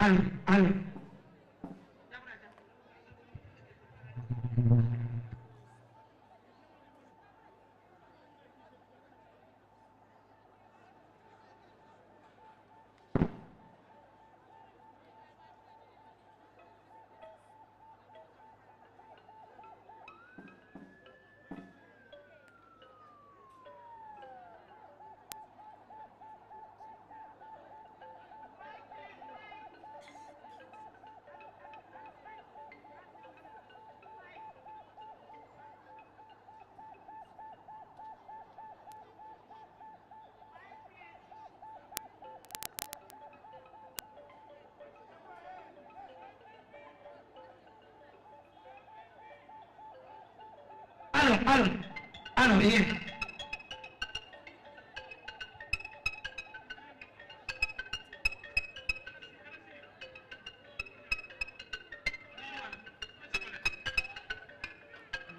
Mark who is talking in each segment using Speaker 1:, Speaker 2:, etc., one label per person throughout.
Speaker 1: allo allo allo allo yéen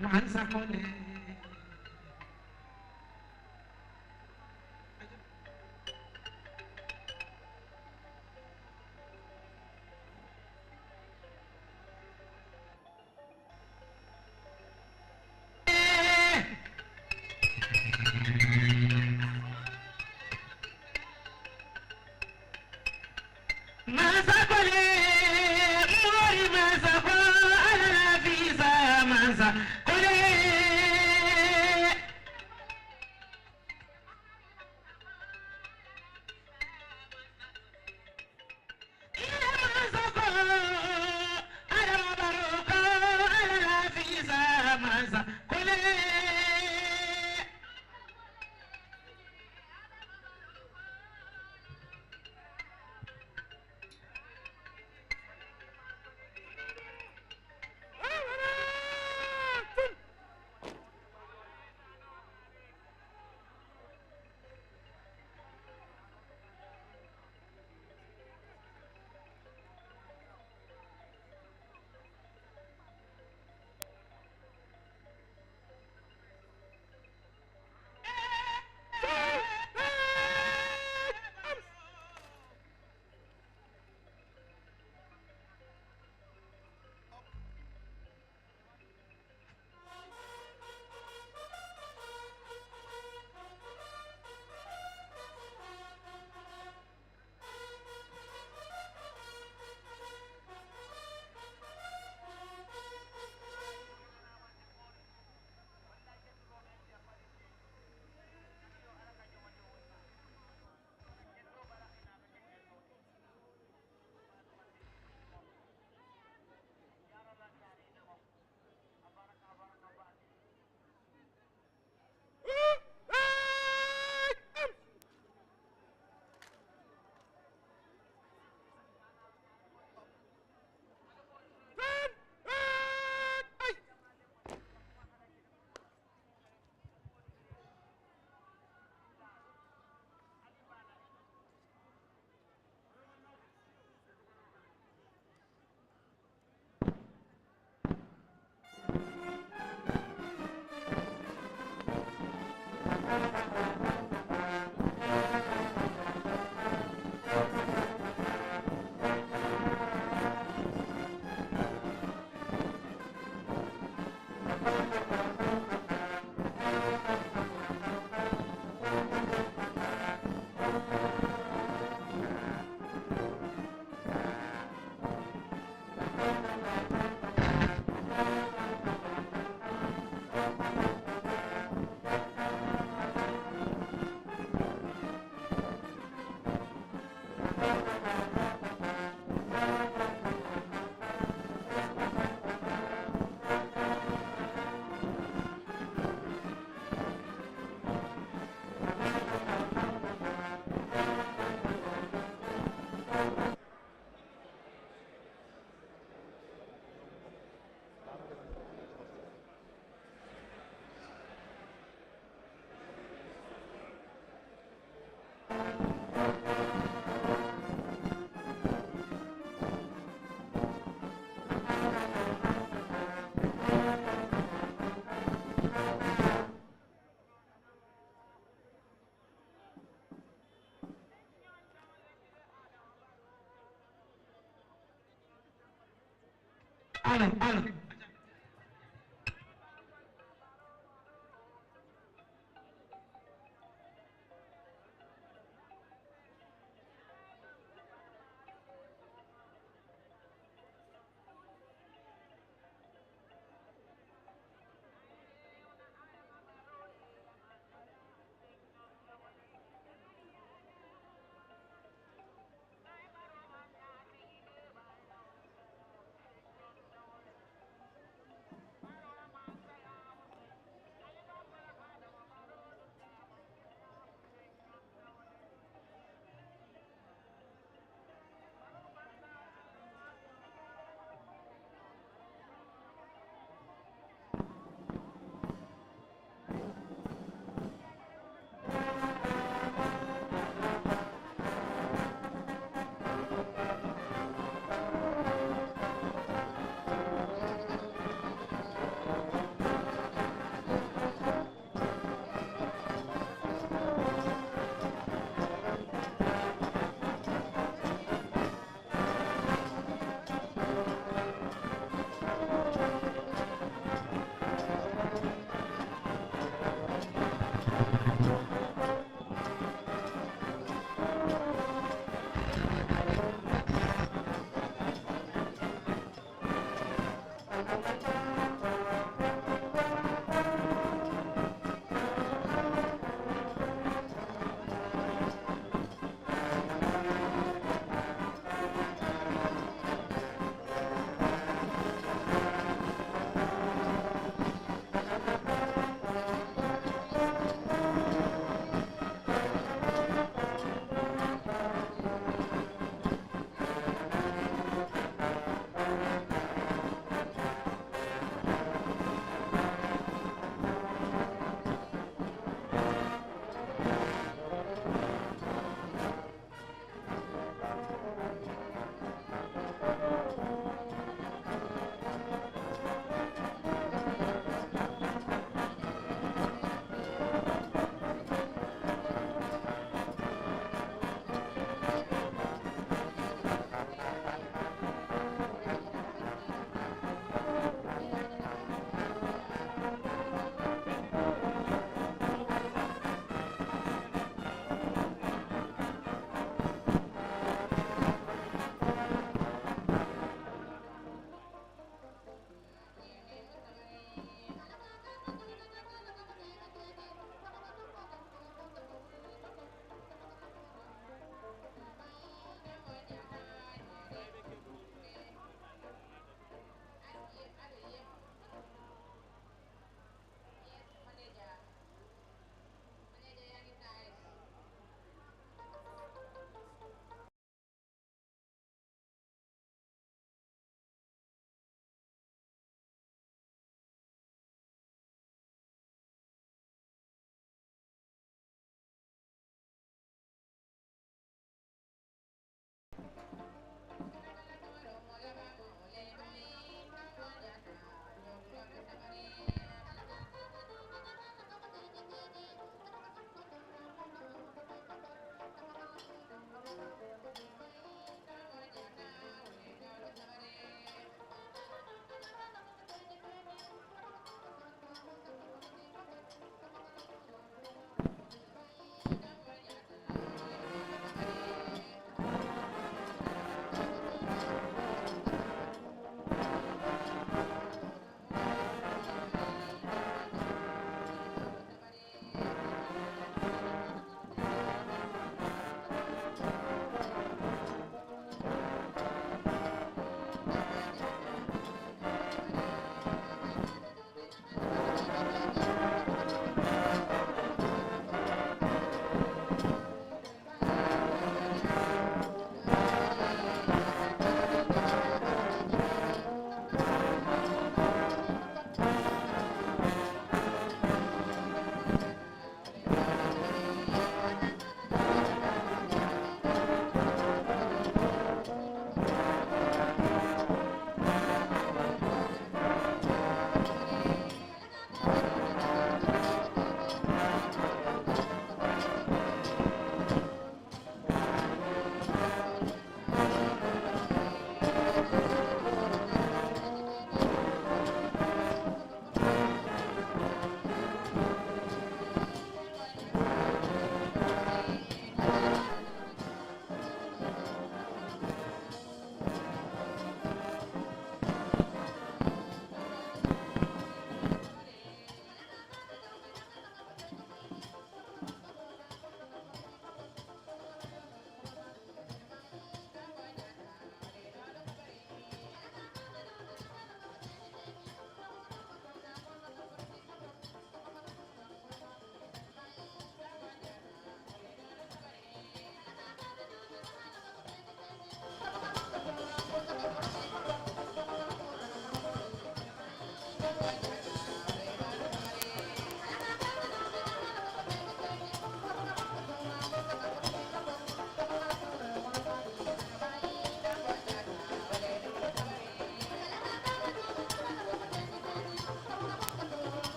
Speaker 1: man sakole Alo, alo.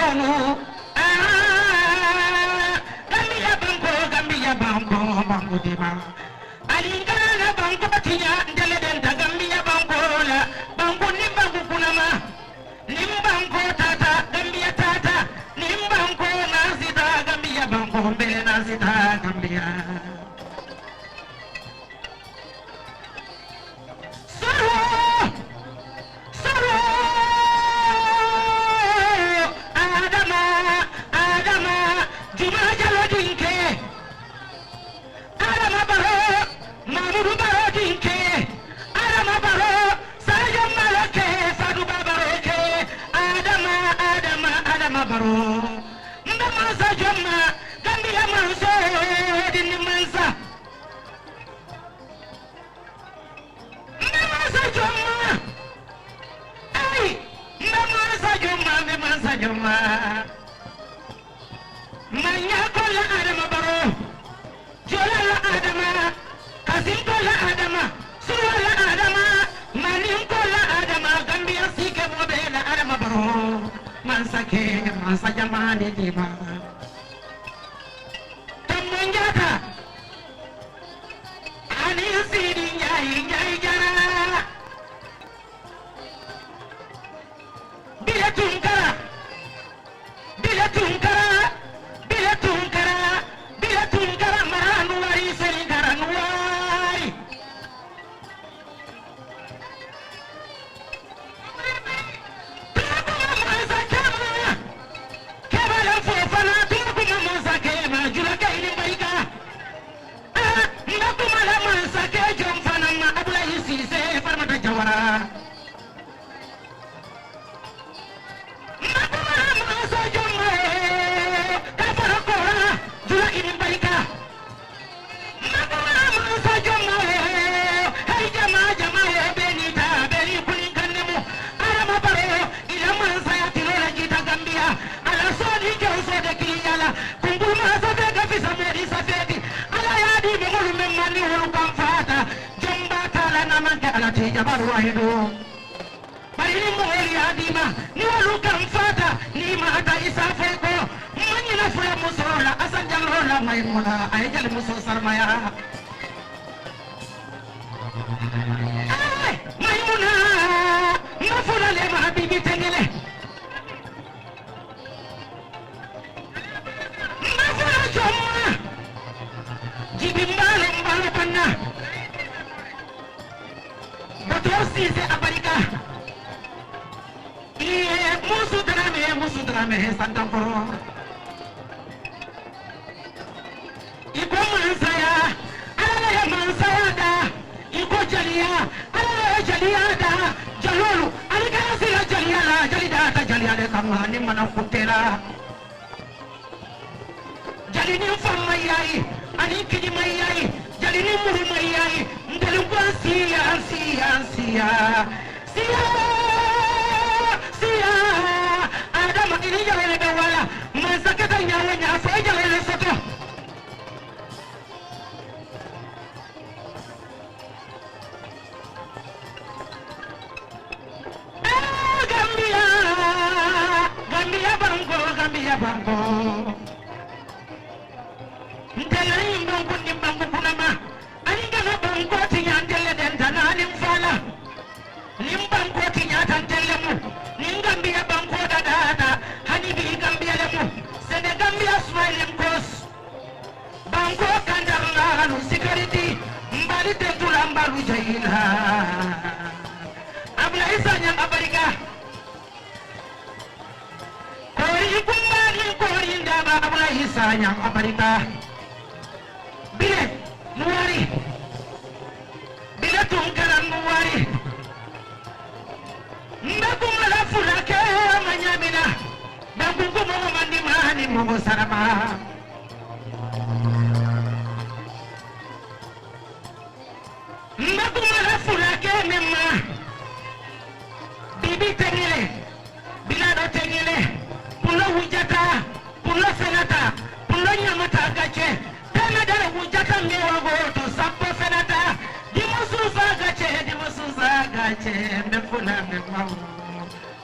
Speaker 1: Banu. Gambia banko dima. Alingana banko tinya ndele denta Gambia banko la. Banko ni banko kunama. Nimbanko tata Gambia tata. Nimbanko nasita Gambia banko mbele nasita Gambia.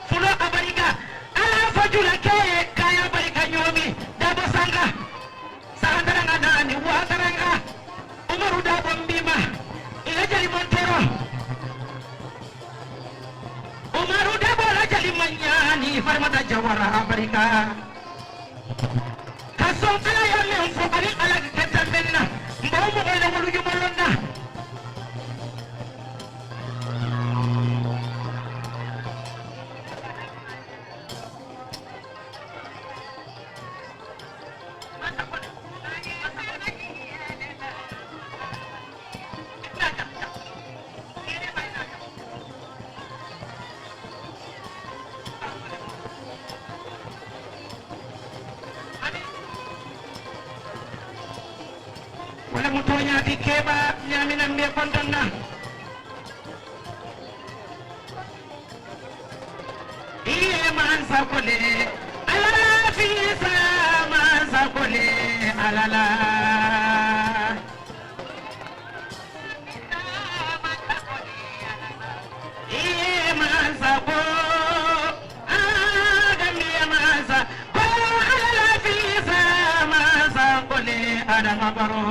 Speaker 2: Fulo abariga ala fajula ke
Speaker 1: dima ila jali montero Umaru dabo la jali manyani farmata jawara barika kason ala ya men fo ali ala ketambenna mbaw mo wala mo lu molonna wala mutonya di keba nyamina mbe kontonna iye man sakole ala fi sama sakole alala iye man sako agami man sako ala fi sama sakole ada mabaro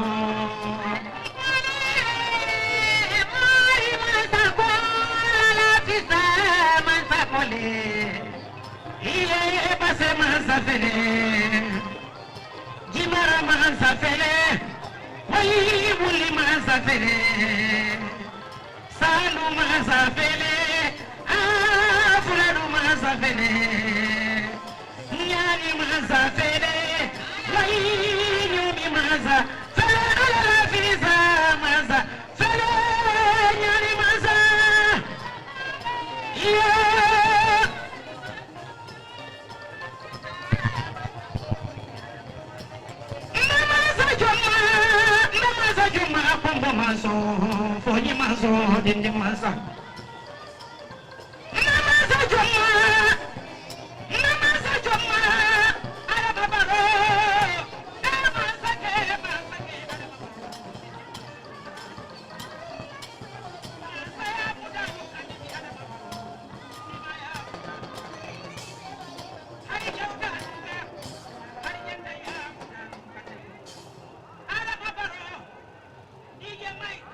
Speaker 1: iye pase mansa fele jimara mansa fele wayi wuli mansa fele salu mansa fele fuladu mansa fele nyani mansa fele wayi nyumi mansa fele alala fisa mansa fele nyani mansa Maso, fonyi maso, dindi masa. Namasa joma, ara babaro. Namasa ke, masa ke. Saya muda bukan di ara babaro. Hari juga, hari jendaya. Ara babaro. DJ Mike.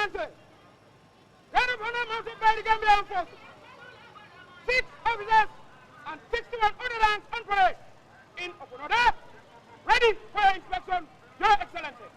Speaker 2: Excellency, Colonel Honor Mounted by the Gambian Forces, 6 officers and 61 other ranks on parade in open order, ready for inspection, Your Excellency.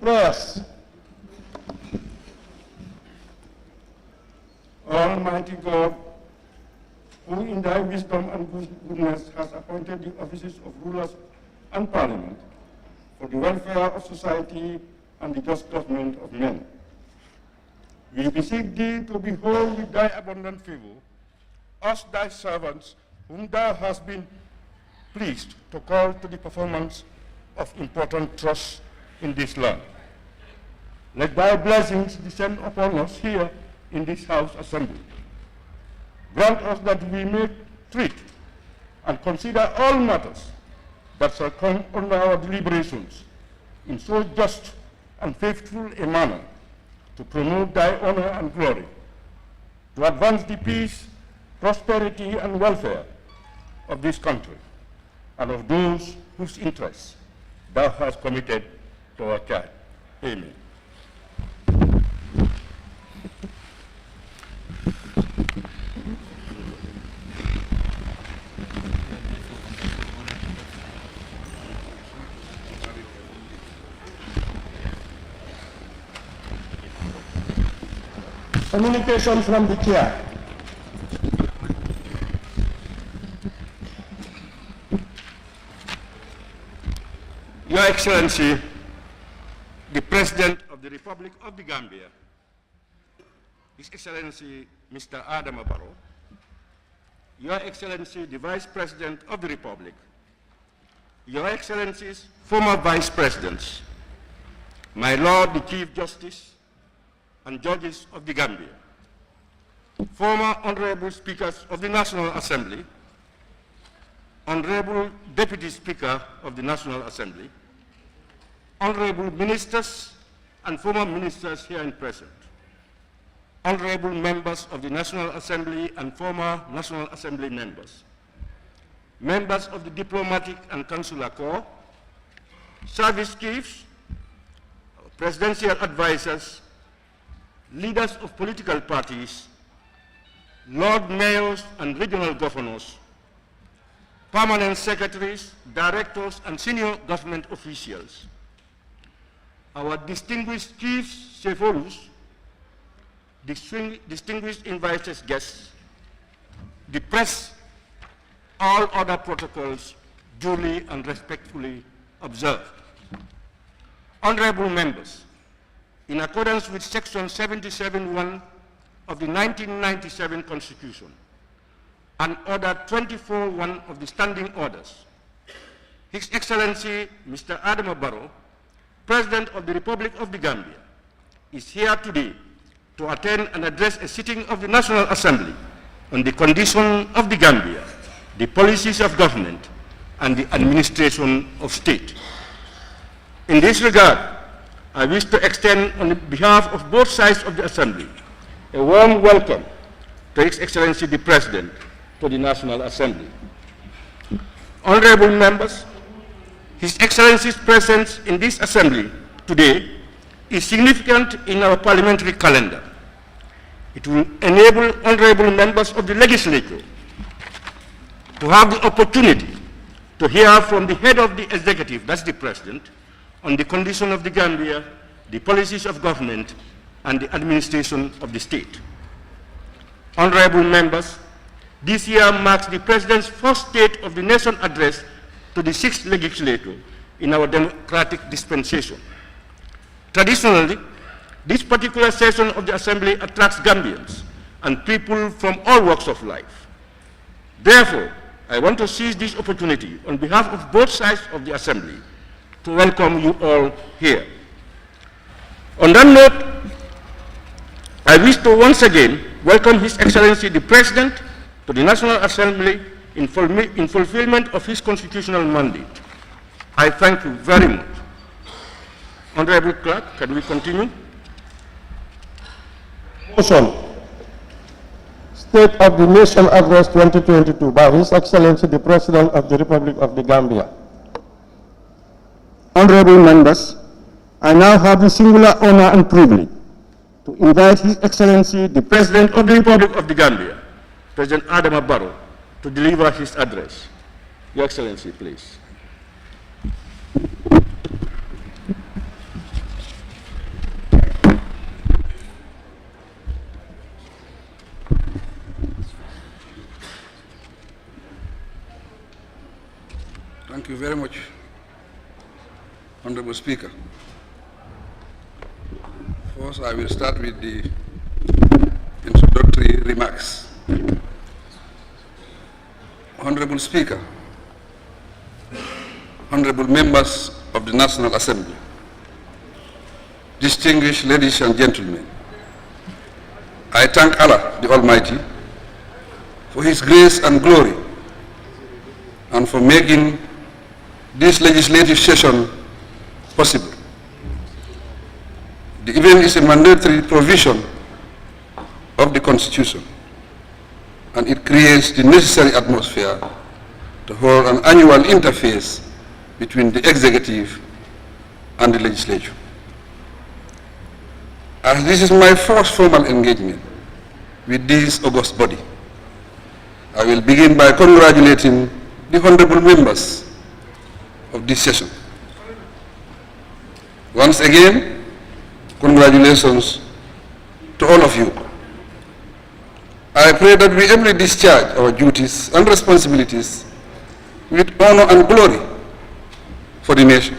Speaker 3: Prayers. Almighty God, who in thy wisdom and goodness has appointed the offices of rulers and parliament for the welfare of society and the just government of men, we beseech thee to behold with thy abundant favor us thy servants, whom thou hast been pleased to call to the performance of important trusts in this land. Let thy blessings descend upon us here in this house assembly. Grant us that we may treat and consider all matters that shall come under our deliberations in so just and faithful a manner to promote thy honor and glory, to advance the peace, prosperity, and welfare of this country and of those whose interests thou hast committed to our care. Amen. Communication from the chair. Your Excellency, the President of the Republic of the Gambia, His Excellency Mr. Adama Barrow, Your Excellency the Vice President of the Republic, Your Excellencies, former Vice Presidents, my Lord the Chief Justice and Judges of the Gambia, former Honorable Speakers of the National Assembly, Honorable Deputy Speaker of the National Assembly, Honorable Ministers and former Ministers here and present, Honorable Members of the National Assembly and former National Assembly members, members of the Diplomatic and Consular Corps, service chiefs, presidential advisors, leaders of political parties, Lord Mayors and regional governors, permanent secretaries, directors, and senior government officials, our distinguished chiefs, Seforus, distinguished invited guests, the press, all other protocols duly and respectfully observed. Honorable members, in accordance with Section 77(1) of the 1997 Constitution and Order 24(1) of the Standing Orders, His Excellency Mr. Adama Barrow, President of the Republic of the Gambia, is here today to attend and address a sitting of the National Assembly on the condition of the Gambia, the policies of government, and the administration of state. In this regard, I wish to extend on behalf of both sides of the Assembly a warm welcome to His Excellency the President to the National Assembly. Honorable members, His Excellency's presence in this Assembly today is significant in our parliamentary calendar. It will enable honorable members of the legislature to have the opportunity to hear from the head of the executive, that's the President, on the condition of the Gambia, the policies of government, and the administration of the state. Honorable members, this year marks the President's first State of the Nation address to the 6th legislature in our democratic dispensation. Traditionally, this particular session of the Assembly attracts Gambians and people from all walks of life. Therefore, I want to seize this opportunity on behalf of both sides of the Assembly to welcome you all here. On that note, I wish to once again welcome His Excellency the President to the National Assembly in fulfillment of his constitutional mandate. I thank you very much. Honorable Clerk, can we continue? Motion. State of the Nation Address 2022 by His Excellency the President of the Republic of the Gambia. Honorable members, I now have the singular honor and privilege to invite His Excellency the President of the Republic of the Gambia, President Adama Barrow, to deliver his address. Your Excellency, please.
Speaker 4: very much, Honorable Speaker. First, I will start with the introductory remarks. Honorable Speaker, honorable members of the National Assembly, distinguished ladies and gentlemen, I thank Allah the Almighty for His grace and glory and for making this legislative session possible. The event is a mandatory provision of the Constitution, and it creates the necessary atmosphere to hold an annual interface between the executive and the legislature. As this is my first formal engagement with this august body, I will begin by congratulating the honorable members of this session. Once again, congratulations to all of you. I pray that we ably discharge our duties and responsibilities with honor and glory for the nation.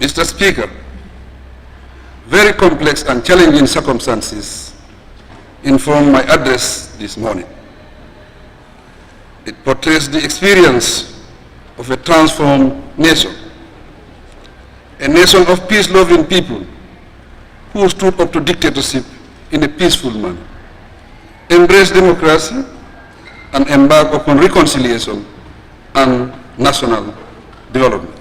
Speaker 4: Mr. Speaker, very complex and challenging circumstances inform my address this morning. It portrays the experience of a transformed nation, a nation of peace-loving people who stood up to dictatorship in a peaceful manner, embraced democracy, and embarked upon reconciliation and national development.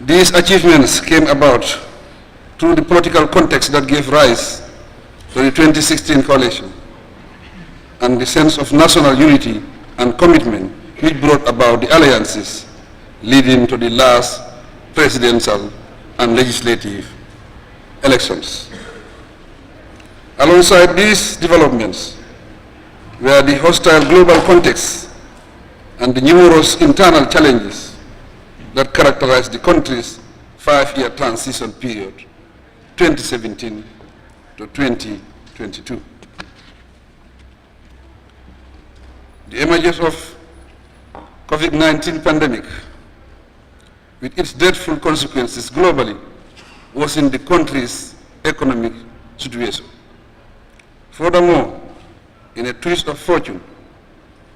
Speaker 4: These achievements came about through the political context that gave rise to the 2016 coalition and the sense of national unity and commitment which brought about the alliances leading to the last presidential and legislative elections. Alongside these developments were the hostile global context and the numerous internal challenges that characterized the country's 5-year transition period, 2017 to 2022. The emergence of COVID-19 pandemic, with its dreadful consequences globally, was in the country's economic situation. Furthermore, in a twist of fortune,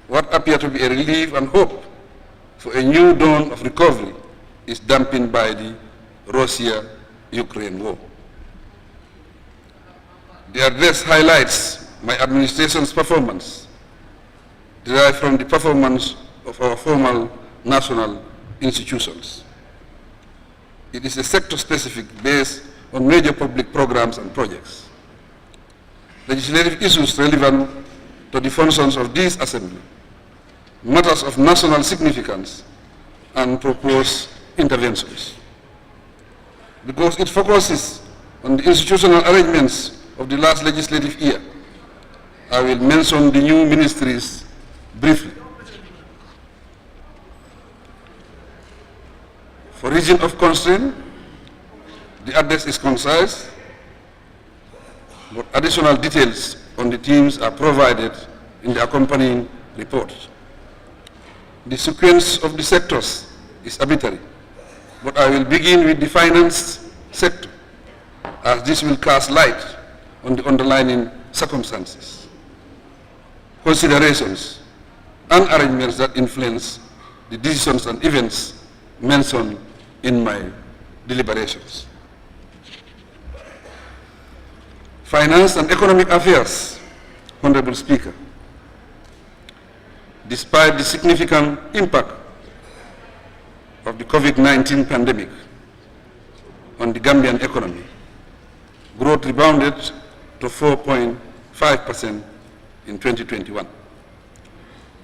Speaker 4: what appeared to be a relief and hope for a new dawn of recovery is dampened by the Russia-Ukraine war. The address highlights my administration's performance, derived from the performance of our formal national institutions. It is a sector-specific based on major public programs and projects. Legislative issues relevant to the functions of this assembly, matters of national significance, and proposed interventions. Because it focuses on the institutional arrangements of the last legislative year, I will mention the new ministries briefly. For reason of constraint, the address is concise, but additional details on the themes are provided in the accompanying report. The sequence of the sectors is arbitrary, but I will begin with the finance sector, as this will cast light on the underlying circumstances, considerations, and arrangements that influence the decisions and events mentioned in my deliberations. Finance and economic affairs, Honorable Speaker. Despite the significant impact of the COVID-19 pandemic on the Gambian economy, growth rebounded to 4.5% in 2021.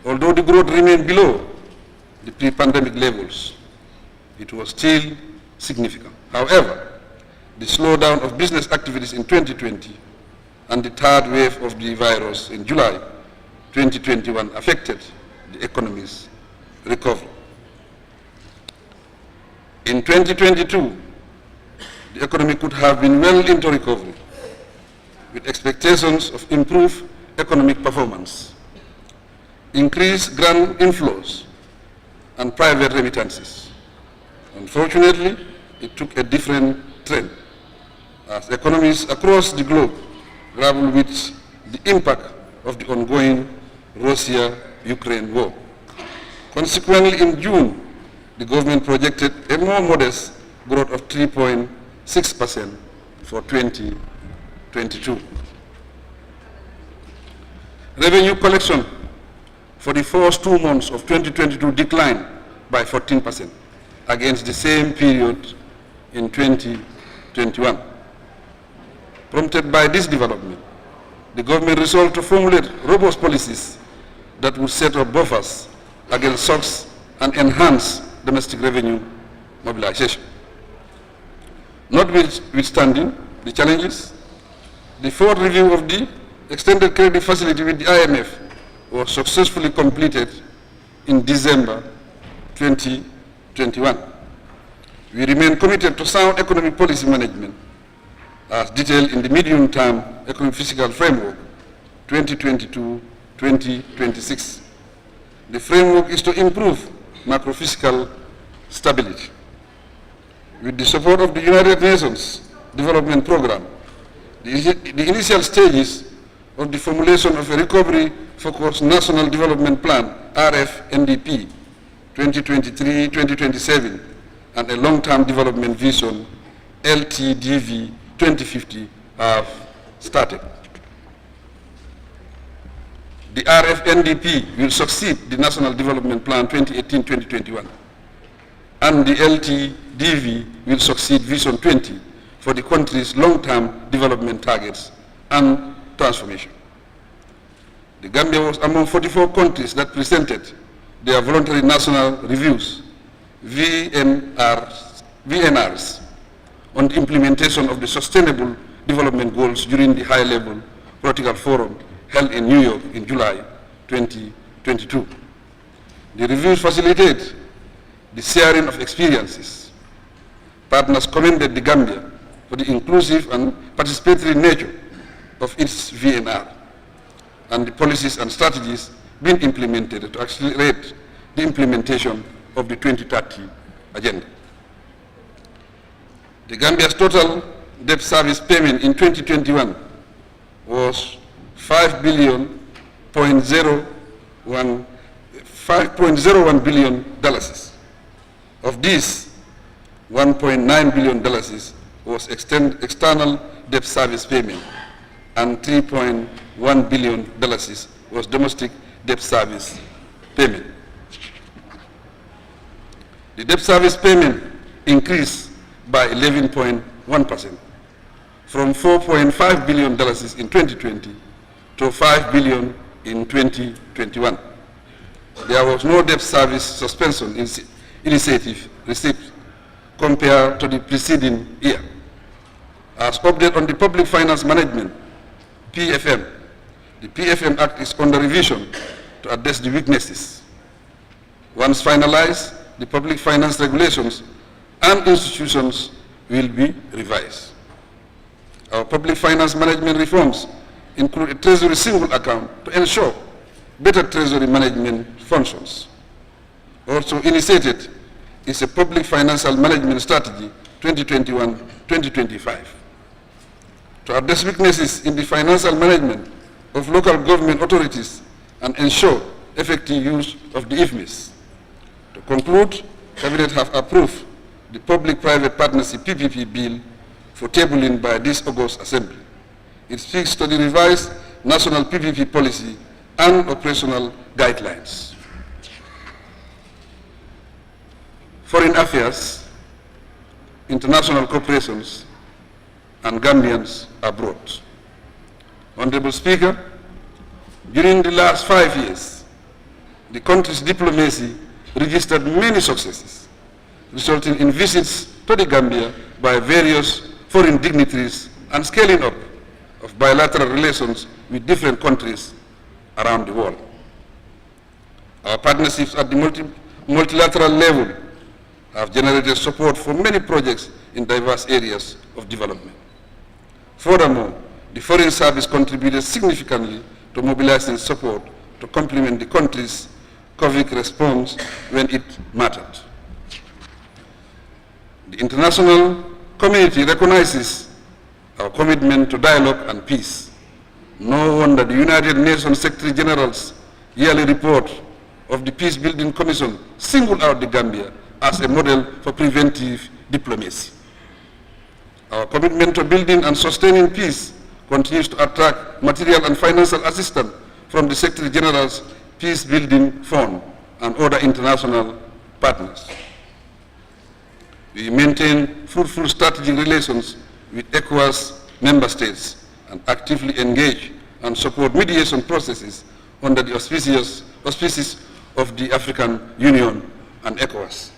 Speaker 4: Although the growth remained below the pre-pandemic levels, it was still significant. However, the slowdown of business activities in 2020 and the third wave of the virus in July 2021 affected the economy's recovery. In 2022, the economy could have been well into recovery, with expectations of improved economic performance. increased grant inflows, and private remittances. Unfortunately, it took a different trend as economies across the globe grapple with the impact of the ongoing Russia-Ukraine war. Consequently, in June, the government projected a more modest growth of 3.6% for 2022. Revenue collection for the first 2 months of 2022 declined by 14% against the same period in 2021. Prompted by this development, the government resolved to formulate robust policies that would set up buffers against shocks and enhance domestic revenue mobilization. Notwithstanding the challenges, the fourth review of the extended credit facility with the IMF was successfully completed in December 2021. We remain committed to sound economic policy management as detailed in the medium-term economic fiscal framework 2022-2026. The framework is to improve macro-fiscal stability. With the support of the United Nations Development Programme, the initial stages of the formulation of a recovery-focused National Development Plan, RFNDP, 2023-2027, and a long-term development vision, LTDV 2050, have started. The RFNDP will succeed the National Development Plan 2018-2021, and the LTDV will succeed Vision 20 for the country's long-term development targets and transformation. The Gambia was among 44 countries that presented their voluntary national reviews, VNRs, on the implementation of the Sustainable Development Goals during the high-level political forum held in New York in July 2022. The reviews facilitate the sharing of experiences. Partners commended the Gambia for the inclusive and participatory nature of its VNR and the policies and strategies being implemented to accelerate the implementation of the 2030 agenda. The Gambia's total debt service payment in 2021 was $5.01 billion. Of this, $1.9 billion was external debt service payment, and $3.1 billion was domestic debt service payment. The debt service payment increased by 11.1%, from $4.5 billion in 2020 to $5 billion in 2021. There was no debt service suspension initiative received compared to the preceding year. As update on the Public Finance Management, PFM, the PFM Act is under revision to address the weaknesses. Once finalized, the public finance regulations and institutions will be revised. Our public finance management reforms include a treasury single account to ensure better treasury management functions. Also initiated is a public financial management strategy 2021-2025 to address weaknesses in the financial management of local government authorities and ensure effective use of the IFMIS. To conclude, Cabinet have approved the Public-Private Partnership PPP bill for tabling by this August Assembly. It speaks to the revised national PPP policy and operational guidelines. Foreign affairs, international corporations, and Gambians abroad. Honorable Speaker, during the last 5 years, the country's diplomacy registered many successes, resulting in visits to the Gambia by various foreign dignitaries and scaling up of bilateral relations with different countries around the world. Our partnerships at the multilateral level have generated support for many projects in diverse areas of development. Furthermore, the Foreign Service contributed significantly to mobilizing support to complement the country's COVID response when it mattered. The international community recognizes our commitment to dialogue and peace. No wonder the United Nations Secretary General's yearly report of the Peace Building Commission singled out the Gambia as a model for preventive diplomacy. Our commitment to building and sustaining peace continues to attract material and financial assistance from the Secretary General's Peace Building Fund and other international partners. We maintain fruitful strategic relations with ECOWAS member states and actively engage and support mediation processes under the auspices of the African Union and ECOWAS.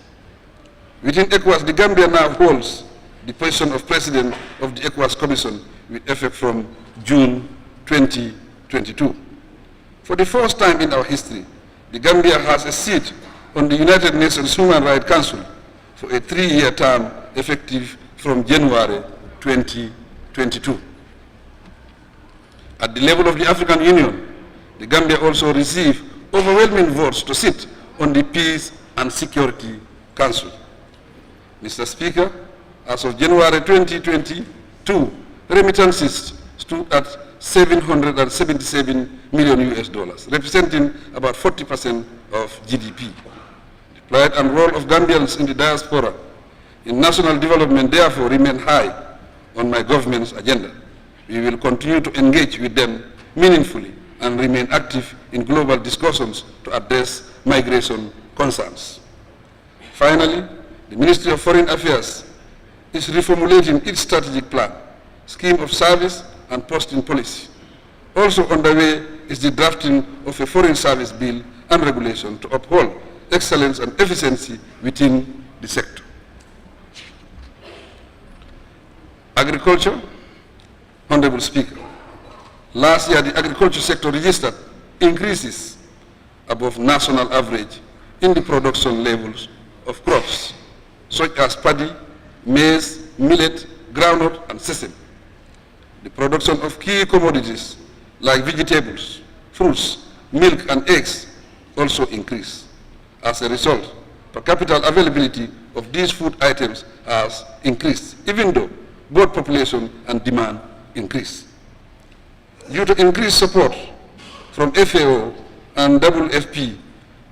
Speaker 4: Within ECOWAS, the Gambia now holds the position of President of the ECOWAS Commission with effect from June 2022. For the first time in our history, the Gambia has a seat on the United Nations Human Rights Council for a 3-year term effective from January 2022. At the level of the African Union, the Gambia also received overwhelming votes to sit on the Peace and Security Council. Mr. Speaker, as of January 2022, remittances stood at $777 million, representing about 40% of GDP. The plight and role of Gambians in the diaspora in national development therefore remain high on my government's agenda. We will continue to engage with them meaningfully and remain active in global discussions to address migration concerns. Finally, the Ministry of Foreign Affairs is reformulating its strategic plan, scheme of service, and posting policy. Also underway is the drafting of a foreign service bill and regulation to uphold excellence and efficiency within the sector. Agriculture, Honorable Speaker. Last year, the agriculture sector registered increases above national average in the production levels of crops, such as paddy, maize, millet, groundnut, and sesame. The production of key commodities like vegetables, fruits, milk, and eggs also increased. As a result, per capita availability of these food items has increased, even though both population and demand increased. Due to increased support from FAO and WFP,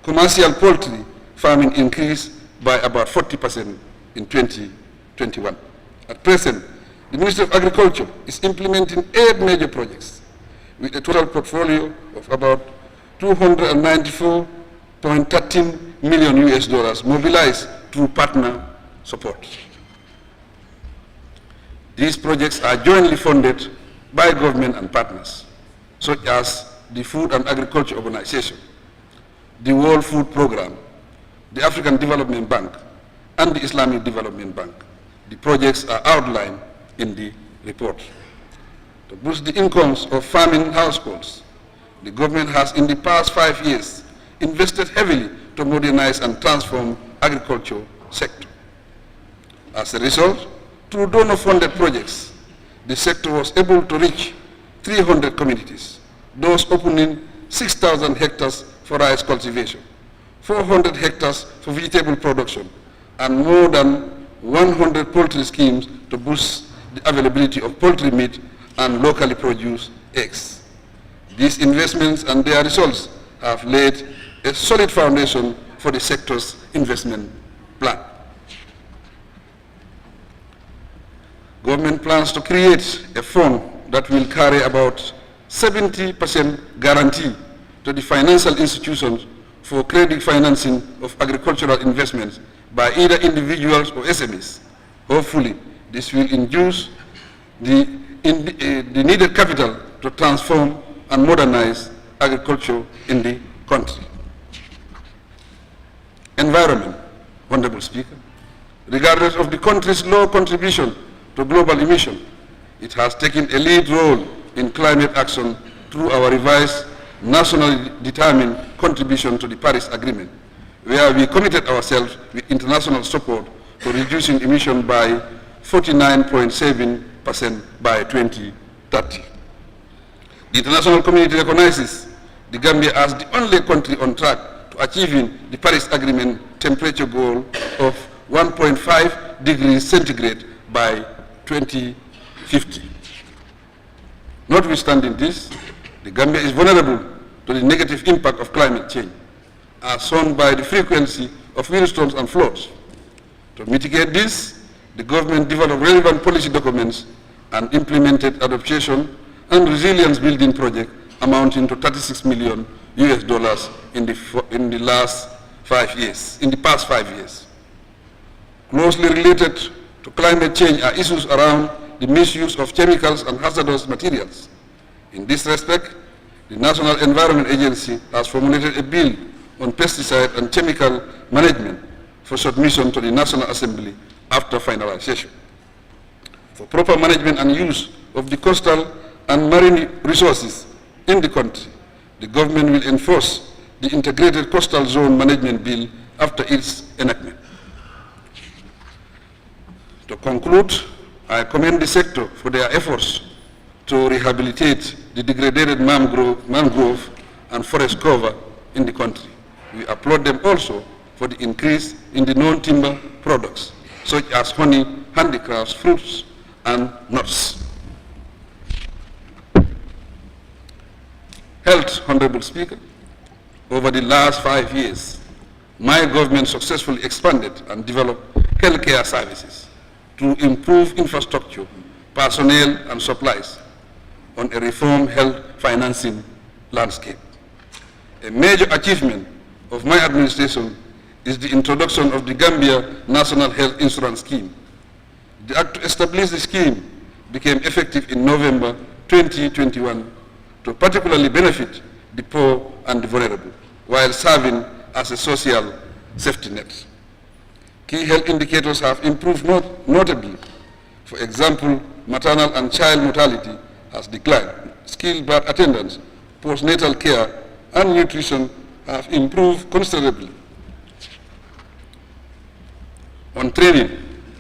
Speaker 4: commercial poultry farming increased by about 40% in 2021. At present, the Ministry of Agriculture is implementing 8 major projects with a total portfolio of about $294.13 million mobilized through partner support. These projects are jointly funded by government and partners, such as the Food and Agriculture Organization, the World Food Programme, the African Development Bank, and the Islamic Development Bank. The projects are outlined in the report. To boost the incomes of farming households, the government has in the past 5 years invested heavily to modernize and transform agriculture sector. As a result, through donor-funded projects, the sector was able to reach 300 communities, those opening 6,000 hectares for rice cultivation, 400 hectares for vegetable production, and more than 100 poultry schemes to boost the availability of poultry meat and locally produced eggs. These investments and their results have laid a solid foundation for the sector's investment plan. Government plans to create a fund that will carry about 70% guarantee to the financial institutions for credit financing of agricultural investments by either individuals or SMEs. Hopefully, this will induce the needed capital to transform and modernize agriculture in the country. Environment, Honorable Speaker. Regardless of the country's low contribution to global emission, it has taken a lead role in climate action through our revised nationally determined contribution to the Paris Agreement, where we committed ourselves with international support to reducing emission by 49.7% by 2030. The international community recognizes the Gambia as the only country on track to achieving the Paris Agreement temperature goal of 1.5 degrees centigrade by 2050. Notwithstanding this, the Gambia is vulnerable to the negative impact of climate change, as shown by the frequency of windstorms and floods. To mitigate this, the government developed relevant policy documents and implemented adaptation and resilience building project amounting to $36 million in the past 5 years. Closely related to climate change are issues around the misuse of chemicals and hazardous materials. In this respect, the National Environment Agency has formulated a bill on pesticide and chemical management for submission to the National Assembly after finalization. For proper management and use of the coastal and marine resources in the country, the government will enforce the Integrated Coastal Zone Management Bill after its enactment. To conclude, I commend the sector for their efforts to rehabilitate the degraded mangrove and forest cover in the country. We applaud them also for the increase in the non-timber products, such as honey, handicrafts, fruits, and nuts. Health, Honorable Speaker, over the last 5 years, my government successfully expanded and developed healthcare services to improve infrastructure, personnel, and supplies on a reformed health financing landscape. A major achievement of my administration is the introduction of the Gambia National Health Insurance Scheme. The act to establish the scheme became effective in November 2021 to particularly benefit the poor and the vulnerable, while serving as a social safety net. Key health indicators have improved notably. For example, maternal and child mortality has declined. Skilled birth attendance, postnatal care, and nutrition have improved considerably. On training,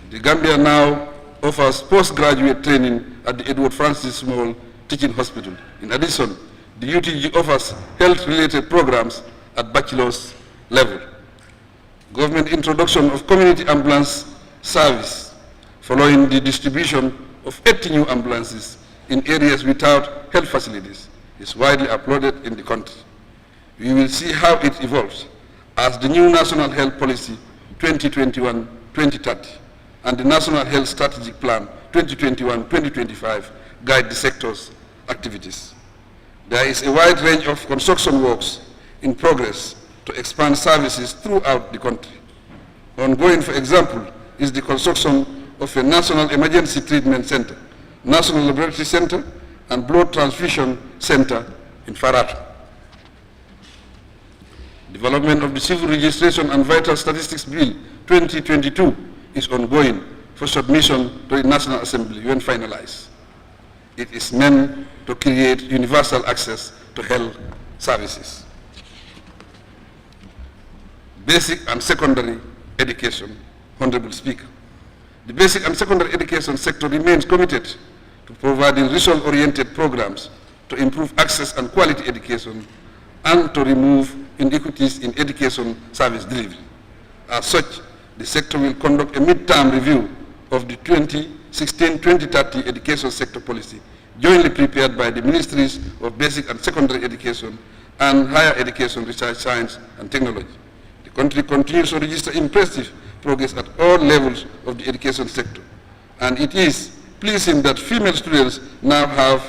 Speaker 4: the Gambia now offers postgraduate training at the Edward Francis Small Teaching Hospital. In addition, the UTG offers health-related programs at bachelor's level. Government introduction of community ambulance service following the distribution of 80 new ambulances in areas without health facilities is widely applauded in the country. We will see how it evolves as the new National Health Policy 2021-2030 and the National Health Strategic Plan 2021-2025 guide the sector's activities. There is a wide range of construction works in progress to expand services throughout the country. Ongoing, for example, is the construction of a National Emergency Treatment Center, National Laboratory Center, and Blood Transfusion Center in Faratu. Development of the Civil Registration and Vital Statistics Bill 2022 is ongoing for submission to the National Assembly when finalized. It is meant to create universal access to health services. Basic and secondary education, Honorable Speaker. The basic and secondary education sector remains committed to providing result-oriented programs to improve access and quality education and to remove inequities in education service delivery. As such, the sector will conduct a mid-term review of the 2016-2030 education sector policy, jointly prepared by the Ministries of Basic and Secondary Education and Higher Education, Research, Science and Technology. The country continues to register impressive progress at all levels of the education sector, and it is pleasing that female students now have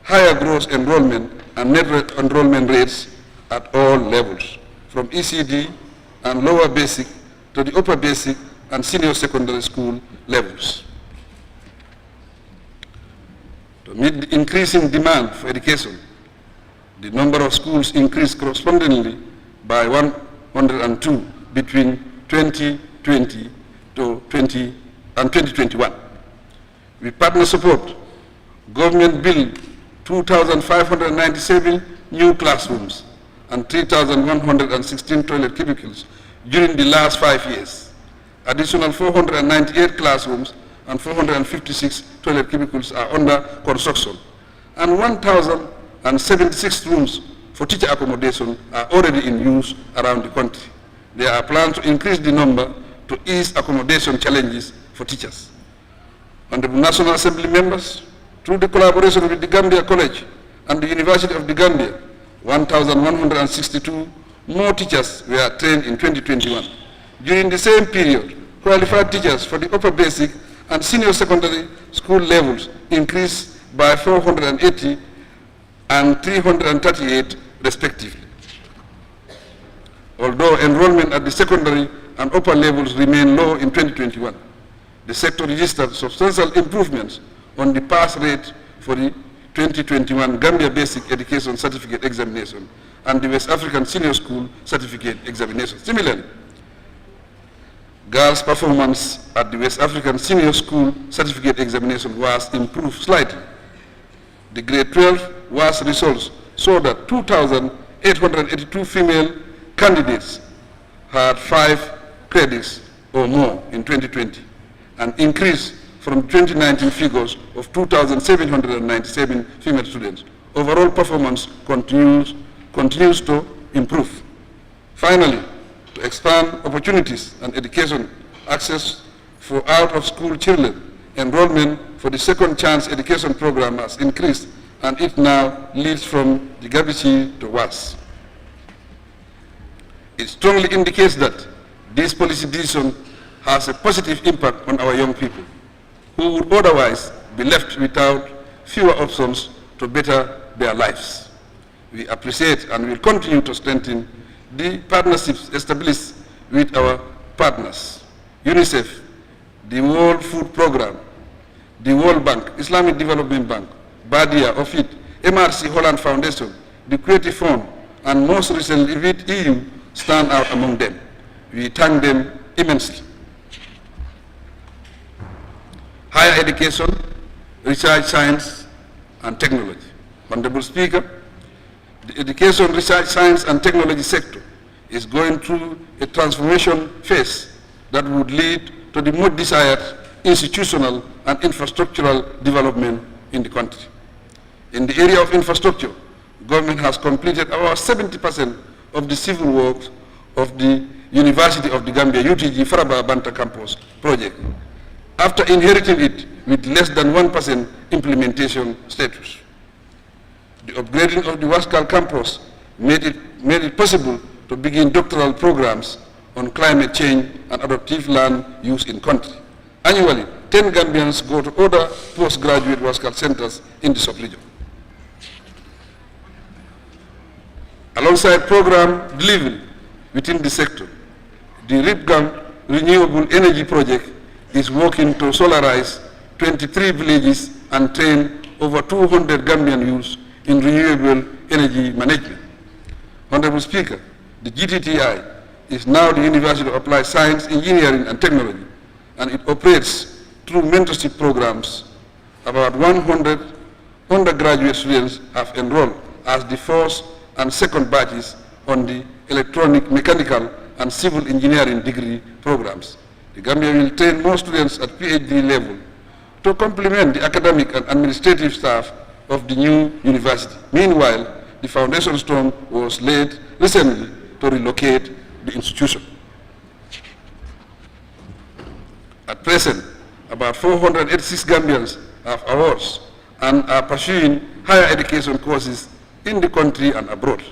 Speaker 4: higher gross enrollment and net enrollment rates at all levels, from ECD and lower basic to the upper basic and senior secondary school levels. To meet the increasing demand for education, the number of schools increased correspondingly by 102 between 2020 to 2021. With partner support, government built 2,597 new classrooms and 3,116 toilet cubicles during the last 5 years. Additional 498 classrooms and 456 toilet cubicles are under construction, and 1,076 rooms for teacher accommodation are already in use around the country. There are plans to increase the number to ease accommodation challenges for teachers. Honorable National Assembly members, through the collaboration with the Gambia College and the University of the Gambia, 1,162 more teachers were trained in 2021. During the same period, qualified teachers for the upper basic and senior secondary school levels increased by 480 and 338 respectively. Although enrollment at the secondary and upper levels remain low in 2021, the sector registered substantial improvements on the pass rate for the 2021 Gambia Basic Education Certificate Examination and the West African Senior School Certificate Examination. Similarly, girls' performance at the West African Senior School Certificate Examination was improved slightly. The grade 12 WAS results show that 2,882 female candidates had 5 credits or more in 2020, an increase from 2019 figures of 2,797 female students. Overall performance continues to improve. Finally, to expand opportunities and education access for out-of-school children, enrollment for the Second Chance Education Program has increased, and it now leads from the Gabici to WAS. It strongly indicates that this policy decision has a positive impact on our young people, who would otherwise be left without fewer options to better their lives. We appreciate and will continue to strengthen the partnerships established with our partners, UNICEF, the World Food Programme, the World Bank, Islamic Development Bank, Badia, OFID, MRC Holland Foundation, the Creative Fund, and most recently with EU stand out among them. We thank them immensely. Higher education, research, science, and technology. Honorable Speaker, the education, research, science, and technology sector is going through a transformation phase that would lead to the much desired institutional and infrastructural development in the country. In the area of infrastructure, government has completed about 70% of the civil works of the University of the Gambia UTG Faraba Banta campus project, after inheriting it with less than 1% implementation status. The upgrading of the Wascal campus made it possible to begin doctoral programs on climate change and adaptive land use in country. Annually, 10 Gambians go to other postgraduate Wascal centers in the sub-region. Alongside program delivery within the sector, the RIPGAM Renewable Energy Project is working to solarize 23 villages and train over 200 Gambian youths in renewable energy management. Honorable Speaker, the GTTI is now the University of Applied Science, Engineering and Technology, and it operates through mentorship programs. About 100 undergraduate students have enrolled as the first and second batches on the electronic, mechanical, and civil engineering degree programs. The Gambia will train more students at PhD level to complement the academic and administrative staff of the new university. Meanwhile, the foundation stone was laid recently to relocate the institution. At present, about 486 Gambians have awards and are pursuing higher education courses in the country and abroad.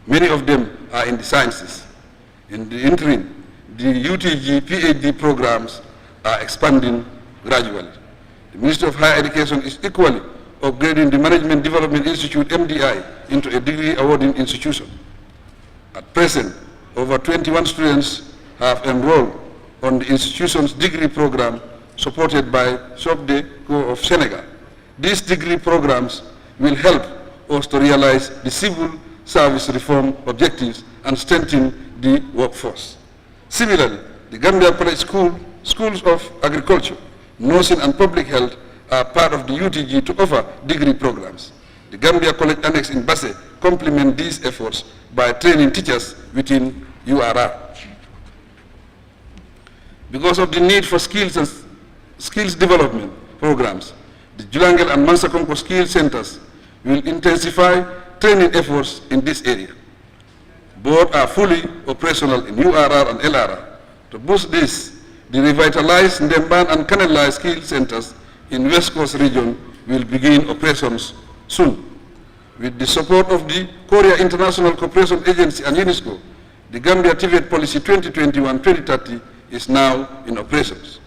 Speaker 4: Many of them are in the sciences. In the interim, the UTG PhD programs are expanding gradually. The Ministry of Higher Education is equally upgrading the Management Development Institute, MDI, into a degree awarding institution. At present, over 21 students have enrolled on the institution's degree program supported by SOBDE of Senegal. These degree programs will help us to realize the civil service reform objectives and strengthen the workforce. Similarly, the Gambia College Schools of Agriculture, Nursing and Public Health are part of the UTG to offer degree programs. The Gambia College Annex in Basse complement these efforts by training teachers within URR. Because of the need for skills development programs, the Julangel and Mansakonko skill centers will intensify training efforts in this area. Both are fully operational in URR and LRR. To boost this, the revitalized Ndemban and Kanela skill centers in West Coast region will begin operations soon. With the support of the Korea International Cooperation Agency and UNESCO, the Gambia TVET Policy 2021-2030 is now in operations.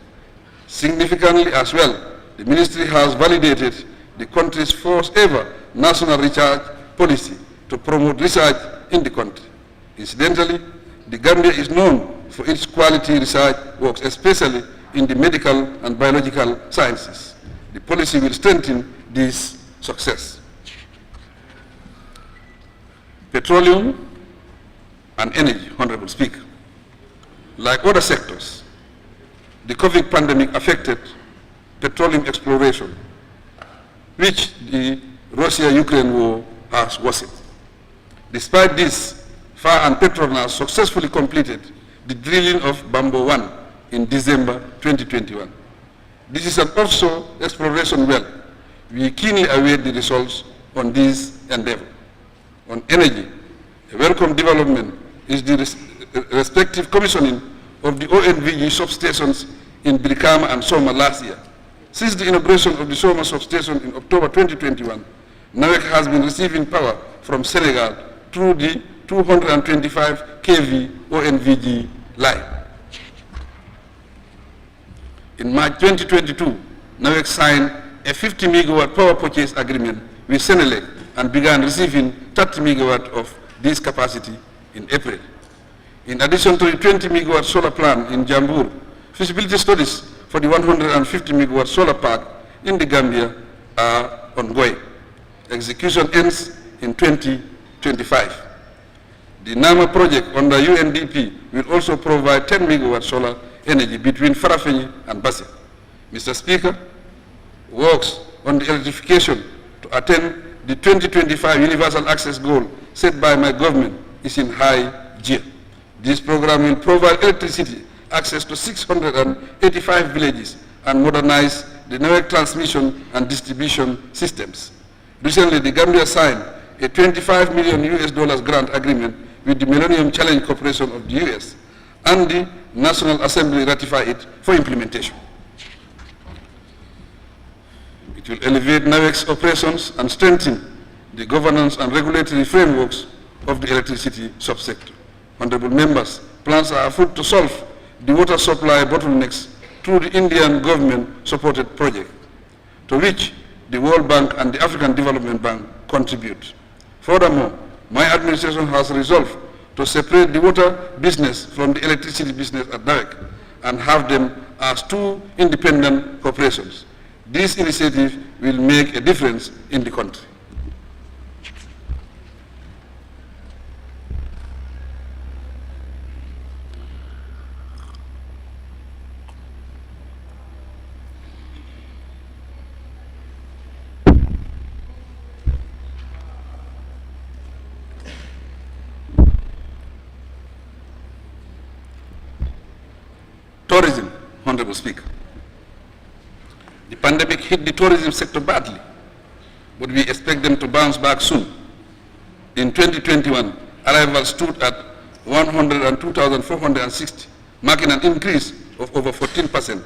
Speaker 4: Significantly as well, the ministry has validated the country's first ever national research policy to promote research in the country. Incidentally, the Gambia is known for its quality research works, especially in the medical and biological sciences. The policy will strengthen this success. Petroleum and energy, Honorable Speaker. Like other sectors, the COVID pandemic affected petroleum exploration, which the Russia-Ukraine war has worsened. Despite this, FAR and Petronas successfully completed the drilling of Bambo 1 in December 2021. This is an offshore exploration well. We keenly await the results on this endeavor. On energy, a welcome development is the respective commissioning of the ONVG substations in Brikama and Soma last year. Since the inauguration of the Soma substation in October 2021, NAWEC has been receiving power from Senegal through the 225 kV ONVG line. In March 2022, NAWEC signed a 50 megawatt power purchase agreement with Senelec and began receiving 30 megawatt of this capacity in April. In addition to the 20 megawatt solar plant in Jambur, feasibility studies for the 150 megawatt solar park in the Gambia are ongoing. Execution ends in 2025. The NAMA project under UNDP will also provide 10 megawatt solar energy between Farafenni and Bassi. Mr. Speaker, works on the electrification to attain the 2025 universal access goal set by my government is in high gear. This program will provide electricity access to 685 villages and modernize the network transmission and distribution systems. Recently, the Gambia signed a $25 million US grant agreement with the Millennium Challenge Corporation of the US, and the National Assembly ratified it for implementation. It will elevate NAWEC's operations and strengthen the governance and regulatory frameworks of the electricity subsector. Honorable members, plans are afoot to solve the water supply bottlenecks through the Indian government-supported project, to which the World Bank and the African Development Bank contribute. Furthermore, my administration has resolved to separate the water business from the electricity business at NAWEC and have them as two independent corporations. This initiative will make a difference in the country. Tourism, Honorable Speaker. The pandemic hit the tourism sector badly, but we expect them to bounce back soon. In 2021, arrivals stood at 102,460, marking an increase of over 14%,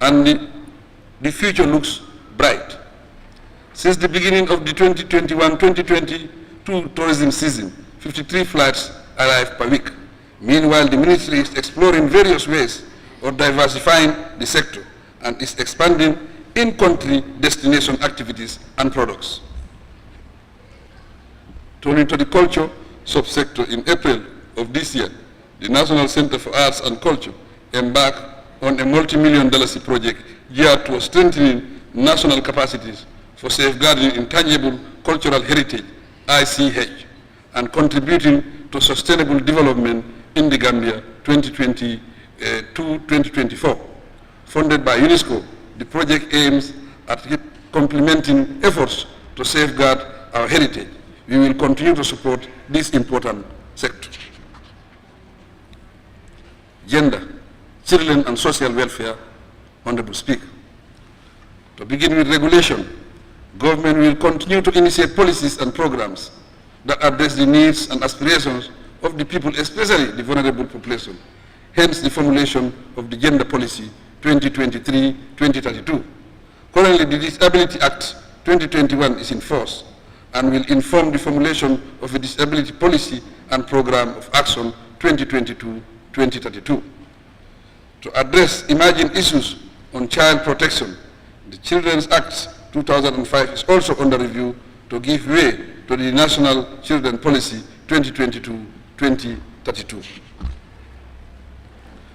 Speaker 4: and the future looks bright. Since the beginning of the 2021-2022 tourism season, 53 flights arrive per week. Meanwhile, the ministry is exploring various ways of diversifying the sector and is expanding in-country destination activities and products. Turning to the culture subsector, in April of this year, the National Center for Arts and Culture embarked on a multi-million-dollar project geared towards strengthening national capacities for safeguarding intangible cultural heritage, ICH, and contributing to sustainable development in the Gambia 2020-2024. Funded by UNESCO, the project aims at complementing efforts to safeguard our heritage. We will continue to support this important sector. Gender, children and social welfare, Honorable Speaker. To begin with regulation, government will continue to initiate policies and programs that address the needs and aspirations of the people, especially the vulnerable population. Hence the formulation of the Gender Policy 2023-2032. Currently, the Disability Act 2021 is in force and will inform the formulation of a disability policy and program of action 2022-2032. To address emerging issues on child protection, the Children's Act 2005 is also under review to give way to the National Children Policy 2022-2032.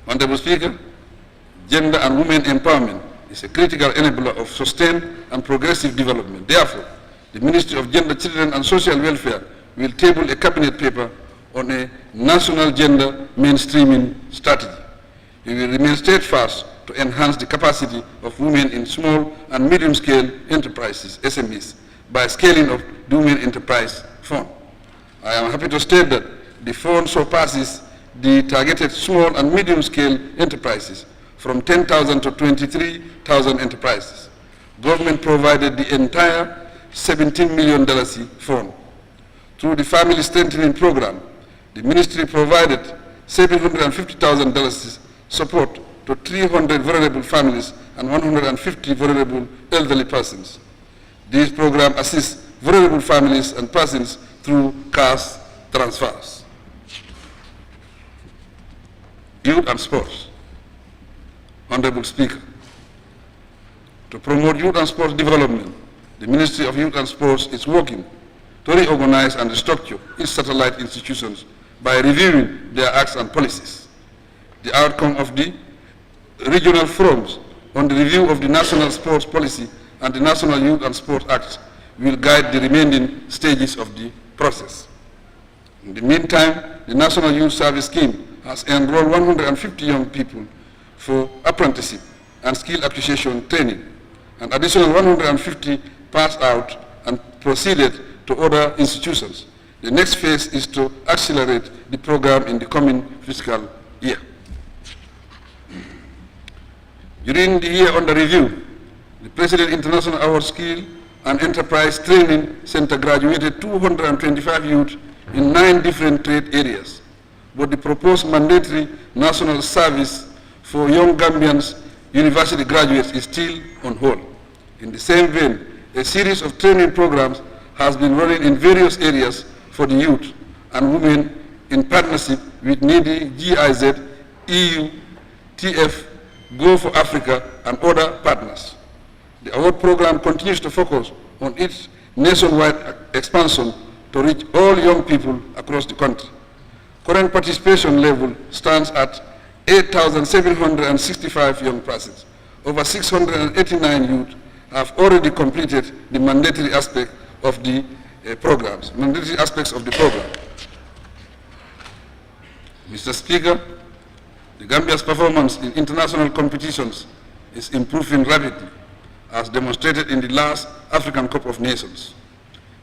Speaker 4: Honorable Speaker, gender and women empowerment is a critical enabler of sustained and progressive development. Therefore, the Ministry of Gender, Children and Social Welfare will table a cabinet paper on a national gender mainstreaming strategy. We will remain steadfast to enhance the capacity of women in small and medium-scale enterprises, SMEs, by scaling up the Women Enterprise Fund. I am happy to state that the fund surpasses the targeted small and medium-scale enterprises from 10,000 to 23,000 enterprises. Government provided the entire $17 million fund. Through the Family Strengthening Program, the ministry provided $750,000 support to 300 vulnerable families and 150 vulnerable elderly persons. This program assists vulnerable families and persons through cash transfers. Youth and sports. Honorable Speaker, to promote youth and sports development, the Ministry of Youth and Sports is working to reorganize and restructure its satellite institutions by reviewing their acts and policies. The outcome of the regional forums on the review of the National Sports Policy and the National Youth and Sports Act will guide the remaining stages of the process. In the meantime, the National Youth Service Scheme has enrolled 150 young people for apprenticeship and skill acquisition training. An additional 150 passed out and proceeded to other institutions. The next phase is to accelerate the program in the coming fiscal year. During the year under review, the President International Award Skill and Enterprise Training Center graduated 225 youth in 9 different trade areas. But the proposed mandatory national service for young Gambians university graduates is still on hold. In the same vein, a series of training programs has been running in various areas for the youth and women in partnership with NIDI, GIZ, EU, TF, Go for Africa, and other partners. The award program continues to focus on its nationwide expansion to reach all young people across the country. Current participation level stands at 8,765 young persons. Over 689 youth have already completed the mandatory aspects of the program. Mr. Speaker, the Gambia's performance in international competitions is improving rapidly, as demonstrated in the last African Cup of Nations,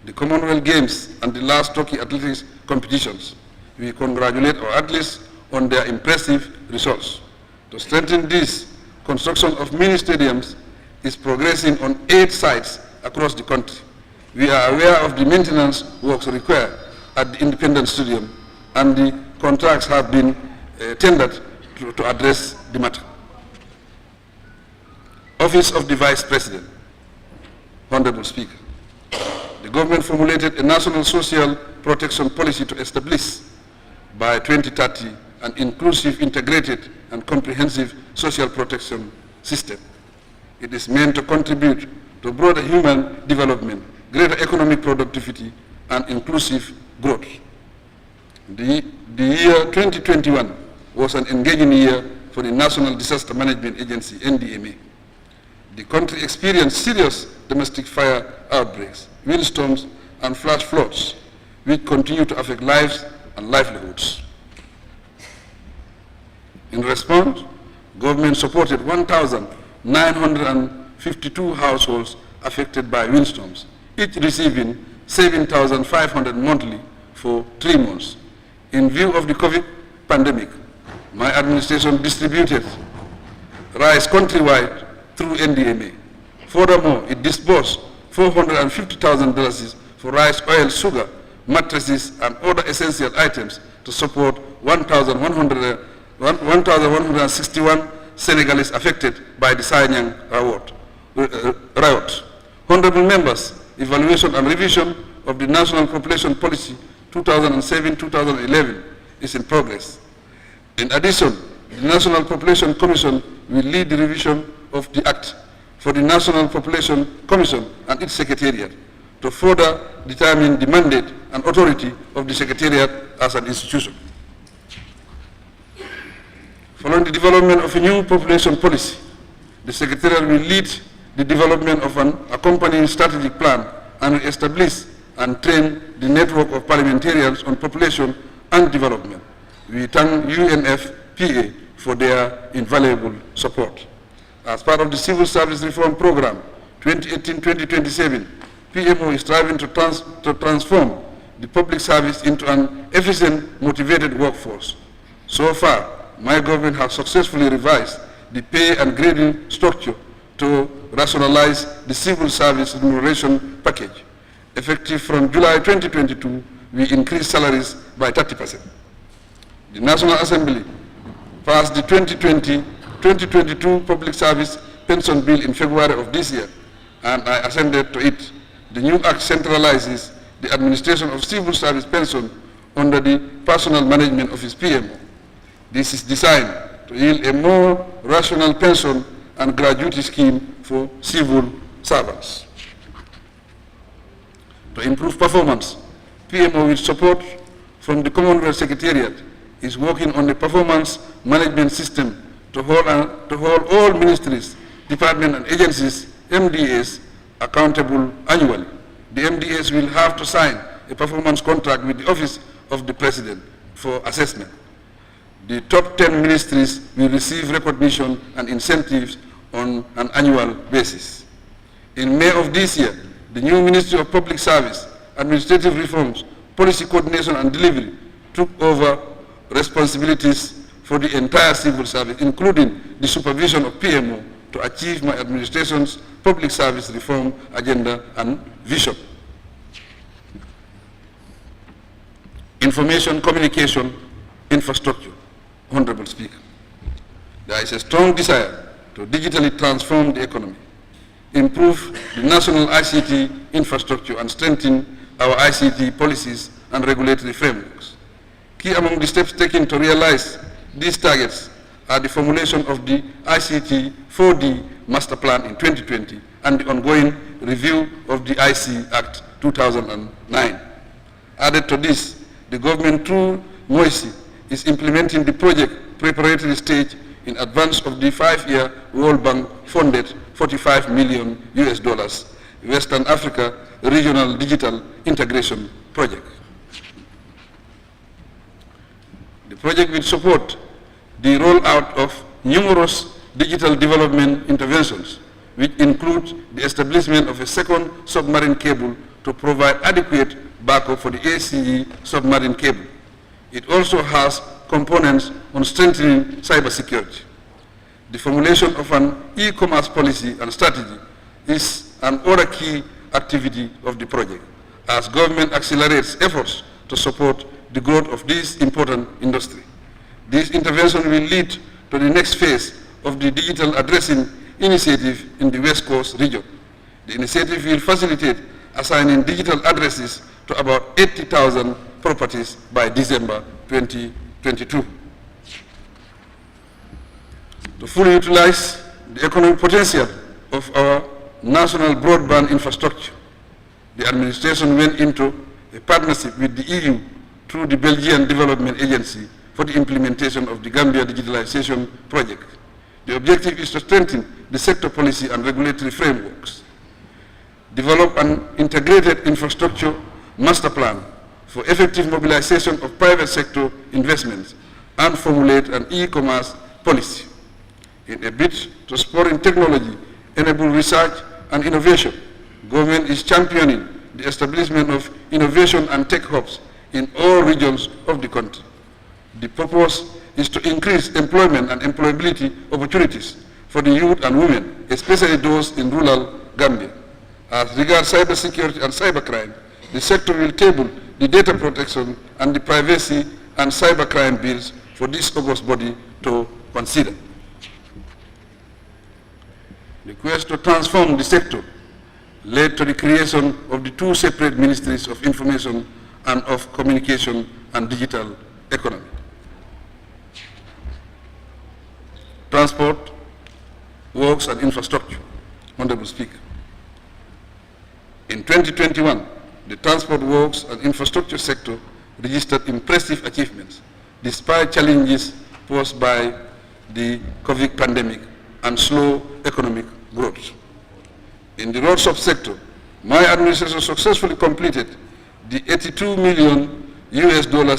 Speaker 4: the Commonwealth Games, and the last Tokyo Athletics competitions. We congratulate our athletes on their impressive results. To strengthen this, construction of mini stadiums is progressing on 8 sites across the country. We are aware of the maintenance works required at the Independent Stadium, and the contracts have been tendered to address the matter. Office of the Vice President. Honorable Speaker, the government formulated a national social protection policy to establish by 2030 an inclusive, integrated, and comprehensive social protection system. It is meant to contribute to broader human development, greater economic productivity, and inclusive growth. The year 2021 was an engaging year for the National Disaster Management Agency, NDMA. The country experienced serious domestic fire outbreaks, windstorms, and flash floods, which continue to affect lives and livelihoods. In response, government supported 1,952 households affected by windstorms, each receiving 7,500 monthly for 3 months. In view of the COVID pandemic, my administration distributed rice countrywide through NDMA. Furthermore, it disbursed $450,000 for rice, oil, sugar, mattresses, and other essential items to support 1,161 Senegalese affected by the Sanyang riot. Honorable members, evaluation and revision of the National Population Policy 2007-2011 is in progress. In addition, the National Population Commission will lead the revision of the Act for the National Population Commission and its Secretariat to further determine the mandate and authority of the Secretariat as an institution. Following the development of a new population policy, the Secretariat will lead the development of an accompanying strategic plan and will establish and train the network of parliamentarians on population and development. We thank UNFPA for their invaluable support. As part of the Civil Service Reform Program 2018-2027, PMO is striving to transform the public service into an efficient, motivated workforce. So far, my government has successfully revised the pay and grading structure to rationalize the civil service remuneration package. Effective from July 2022, we increased salaries by 30%. The National Assembly passed the 2020-2022 Public Service Pension Bill in February of this year, and I assented to it. The new act centralizes the administration of civil service pension under the Personal Management Office PMO. This is designed to yield a more rational pension and gratuity scheme for civil servants. To improve performance, PMO with support from the Commonwealth Secretariat is working on a performance management system to hold all ministries, departments and agencies, MDAs, accountable annually. The MDAs will have to sign a performance contract with the Office of the President for assessment. The top 10 ministries will receive recognition and incentives on an annual basis. In May of this year, the new Ministry of Public Service, Administrative Reforms, Policy Coordination and Delivery took over responsibilities for the entire civil service, including the supervision of PMO, to achieve my administration's public service reform agenda and vision. Information communication infrastructure. Honorable Speaker, there is a strong desire to digitally transform the economy, improve the national ICT infrastructure, and strengthen our ICT policies and regulatory frameworks. Key among the steps taken to realize these targets are the formulation of the ICT 4D Master Plan in 2020 and the ongoing review of the IC Act 2009. Added to this, the government through MOISI is implementing the project preparatory stage in advance of the 5-year World Bank funded $45 million Western Africa Regional Digital Integration Project. The project will support the rollout of numerous digital development interventions, which include the establishment of a second submarine cable to provide adequate backup for the ACE submarine cable. It also has components on strengthening cybersecurity. The formulation of an e-commerce policy and strategy is another key activity of the project, as government accelerates efforts to support the growth of this important industry. This intervention will lead to the next phase of the digital addressing initiative in the West Coast region. The initiative will facilitate assigning digital addresses to about 80,000 properties by December 2022. To fully utilize the economic potential of our national broadband infrastructure, the administration went into a partnership with the EU through the Belgian Development Agency for the implementation of the Gambia Digitalization Project. The objective is to strengthen the sector policy and regulatory frameworks, develop an integrated infrastructure master plan for effective mobilization of private sector investments, and formulate an e-commerce policy. In a bid to spur technology, enable research and innovation, government is championing the establishment of innovation and tech hubs in all regions of the country. The purpose is to increase employment and employability opportunities for the youth and women, especially those in rural Gambia. As regards cybersecurity and cybercrime, the sector will table the data protection and the privacy and cybercrime bills for this august body to consider. The quest to transform the sector led to the creation of the two separate ministries of information and of communication and digital economy. Transport, works and infrastructure. Honorable Speaker. In 2021, the transport, works and infrastructure sector registered impressive achievements despite challenges posed by the COVID pandemic and slow economic growth. In the road sector, my administration successfully completed the $82 million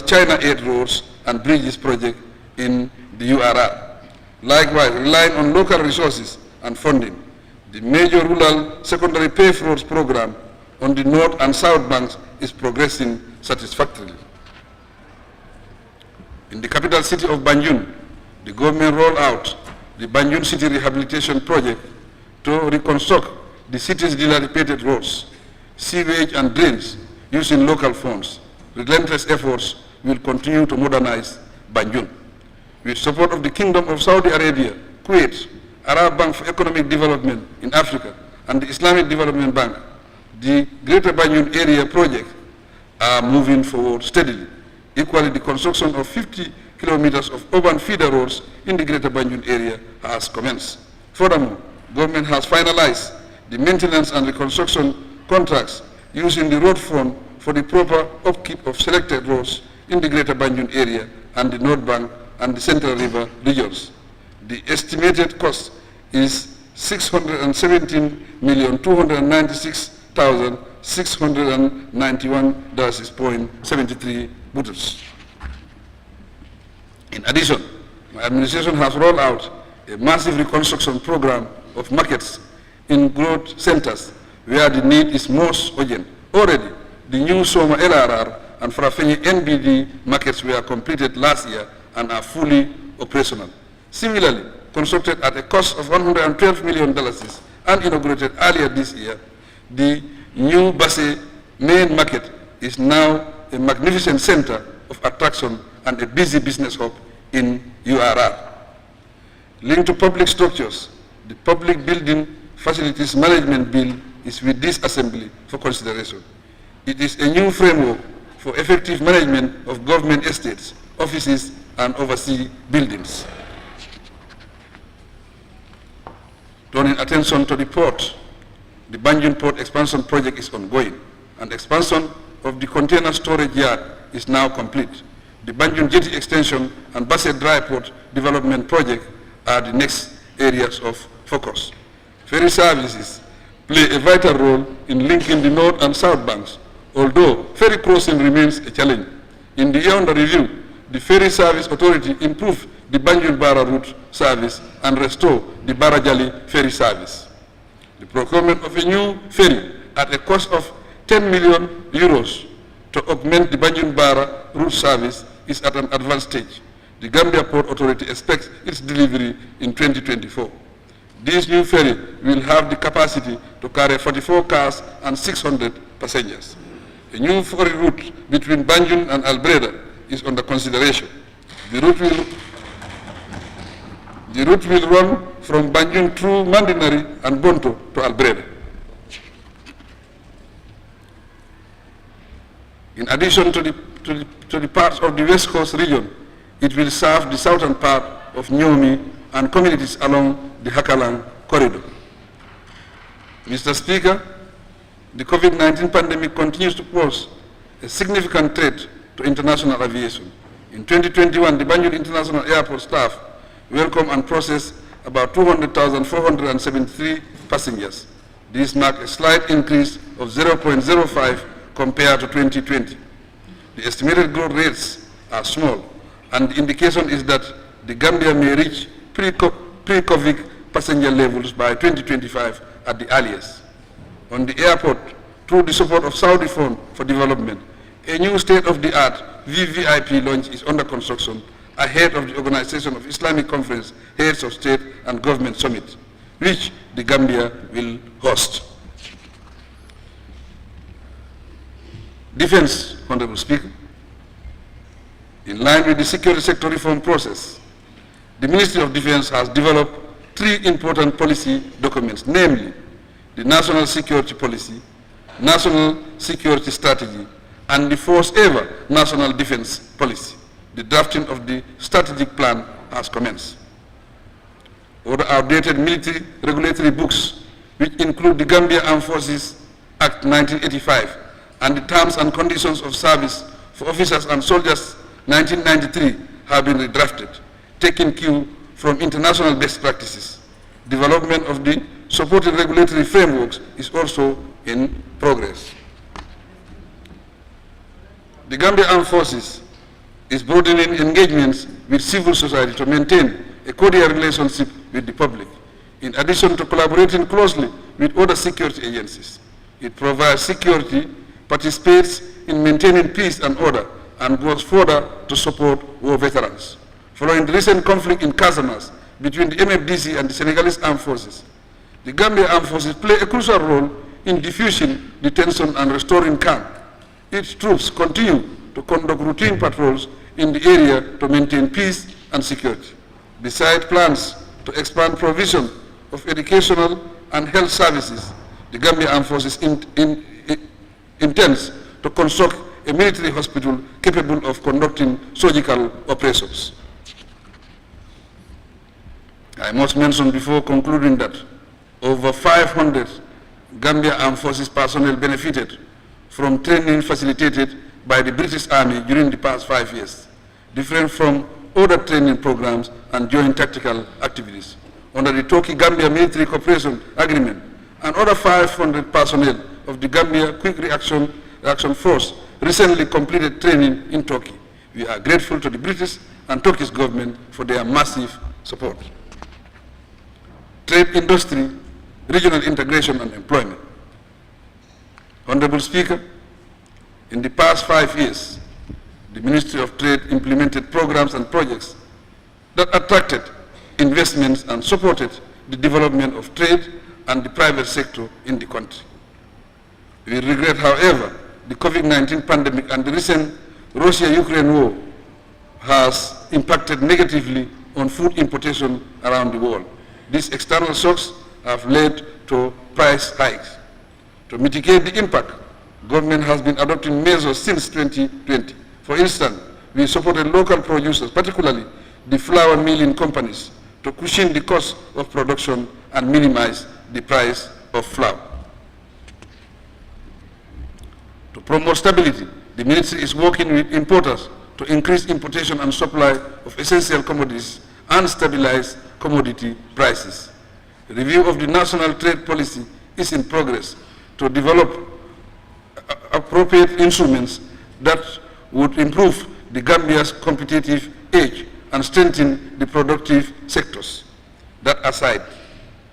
Speaker 4: China Aid Roads and Bridges project in the URR. Likewise, relying on local resources and funding, the major rural secondary paved roads program on the north and south banks is progressing satisfactorily. In the capital city of Banjul, the government rolled out the Banjul City Rehabilitation Project to reconstruct the city's dilapidated roads, sewage and drains using local funds. Relentless efforts will continue to modernize Banjul. With support of the Kingdom of Saudi Arabia, Kuwait, Arab Bank for Economic Development in Africa, and the Islamic Development Bank, the Greater Banjul Area project are moving forward steadily. Equally, the construction of 50 kilometers of urban feeder roads in the Greater Banjul area has commenced. Furthermore, government has finalized the maintenance and reconstruction contracts using the road fund for the proper upkeep of selected roads in the Greater Banjul area and the North Bank and the Central River regions. The estimated cost is $617,296,691.73 buttons. In addition, my administration has rolled out a massive reconstruction program of markets in growth centers where the need is most urgent. Already, the new Sona LRR and Farafenni NBD markets were completed last year and are fully operational. Similarly, constructed at a cost of $112 million and inaugurated earlier this year, the new Basse main market is now a magnificent center of attraction and a busy business hub in URR. Linked to public structures, the Public Building Facilities Management Bill is with this Assembly for consideration. It is a new framework for effective management of government estates, offices, and overseas buildings. Turning attention to the port, the Banjul Port Expansion Project is ongoing, and expansion of the container storage yard is now complete. The Banjul Jetty Extension and Basse Dry Port Development Project are the next areas of focus. Ferry services play a vital role in linking the north and south banks, although ferry crossing remains a challenge. In the year under review, the Ferry Service Authority improved the Banjul-Bara route service and restore the Barajali ferry service. The procurement of a new ferry at a cost of €10 million to augment the Banjul-Bara route service is at an advanced stage. The Gambia Port Authority expects its delivery in 2024. This new ferry will have the capacity to carry 44 cars and 600 passengers. A new ferry route between Banjul and Albreda is under consideration. The route will run from Banjul through Mandinari and Bonto to Albreda. In addition to the parts of the West Coast region, it will serve the southern part of Nyomi and communities along the Hakalang corridor. Mr. Speaker, the COVID-19 pandemic continues to pose a significant threat to international aviation. In 2021, the Banjul International Airport staff welcomed and processed about 200,473 passengers. This marked a slight increase of 0.05 compared to 2020. The estimated growth rates are small, and the indication is that the Gambia may reach pre-COVID passenger levels by 2025 at the earliest. On the airport, through the support of Saudi Fund for Development, a new state-of-the-art VVIP launch is under construction ahead of the Organization of Islamic Conference Heads of State and Government Summit, which the Gambia will host. Defense, Honorable Speaker. In line with the security sector reform process, the Ministry of Defense has developed 3 important policy documents, namely the National Security Policy, National Security Strategy, and the first ever National Defense Policy. The drafting of the strategic plan has commenced. Other outdated military regulatory books, which include the Gambia Armed Forces Act 1985 and the Terms and Conditions of Service for Officers and Soldiers 1993, have been redrafted, taking cue from international best practices. Development of the supported regulatory frameworks is also in progress. The Gambia Armed Forces is broadening engagements with civil society to maintain a cordial relationship with the public. In addition to collaborating closely with other security agencies, it provides security, participates in maintaining peace and order, and goes further to support war veterans. Following the recent conflict in Casamance between the MFDC and the Senegalese Armed Forces, the Gambia Armed Forces play a crucial role in diffusing the tension and restoring calm. Its troops continue to conduct routine patrols in the area to maintain peace and security. Besides plans to expand provision of educational and health services, the Gambia Armed Forces intends to construct a military hospital capable of conducting surgical operations. I must mention before concluding that over 500 Gambia Armed Forces personnel benefited from training facilitated by the British Army during the past 5 years, different from other training programs and joint tactical activities. Under the Turkey-Gambia Military Cooperation Agreement, and other 500 personnel of the Gambia Quick Reaction Force recently completed training in Turkey. We are grateful to the British and Turkish government for their massive support. Trade industry, regional integration and employment. Honorable Speaker, in the past 5 years, the Ministry of Trade implemented programs and projects that attracted investments and supported the development of trade and the private sector in the country. We regret, however, the COVID-19 pandemic and the recent Russia-Ukraine war has impacted negatively on food importation around the world. These external shocks have led to price hikes. To mitigate the impact, government has been adopting measures since 2020. For instance, we supported local producers, particularly the flour milling companies, to cushion the cost of production and minimize the price of flour. To promote stability, the ministry is working with importers to increase importation and supply of essential commodities and stabilize commodity prices. A review of the national trade policy is in progress to develop appropriate instruments that would improve the Gambia's competitive edge and strengthen the productive sectors. That aside,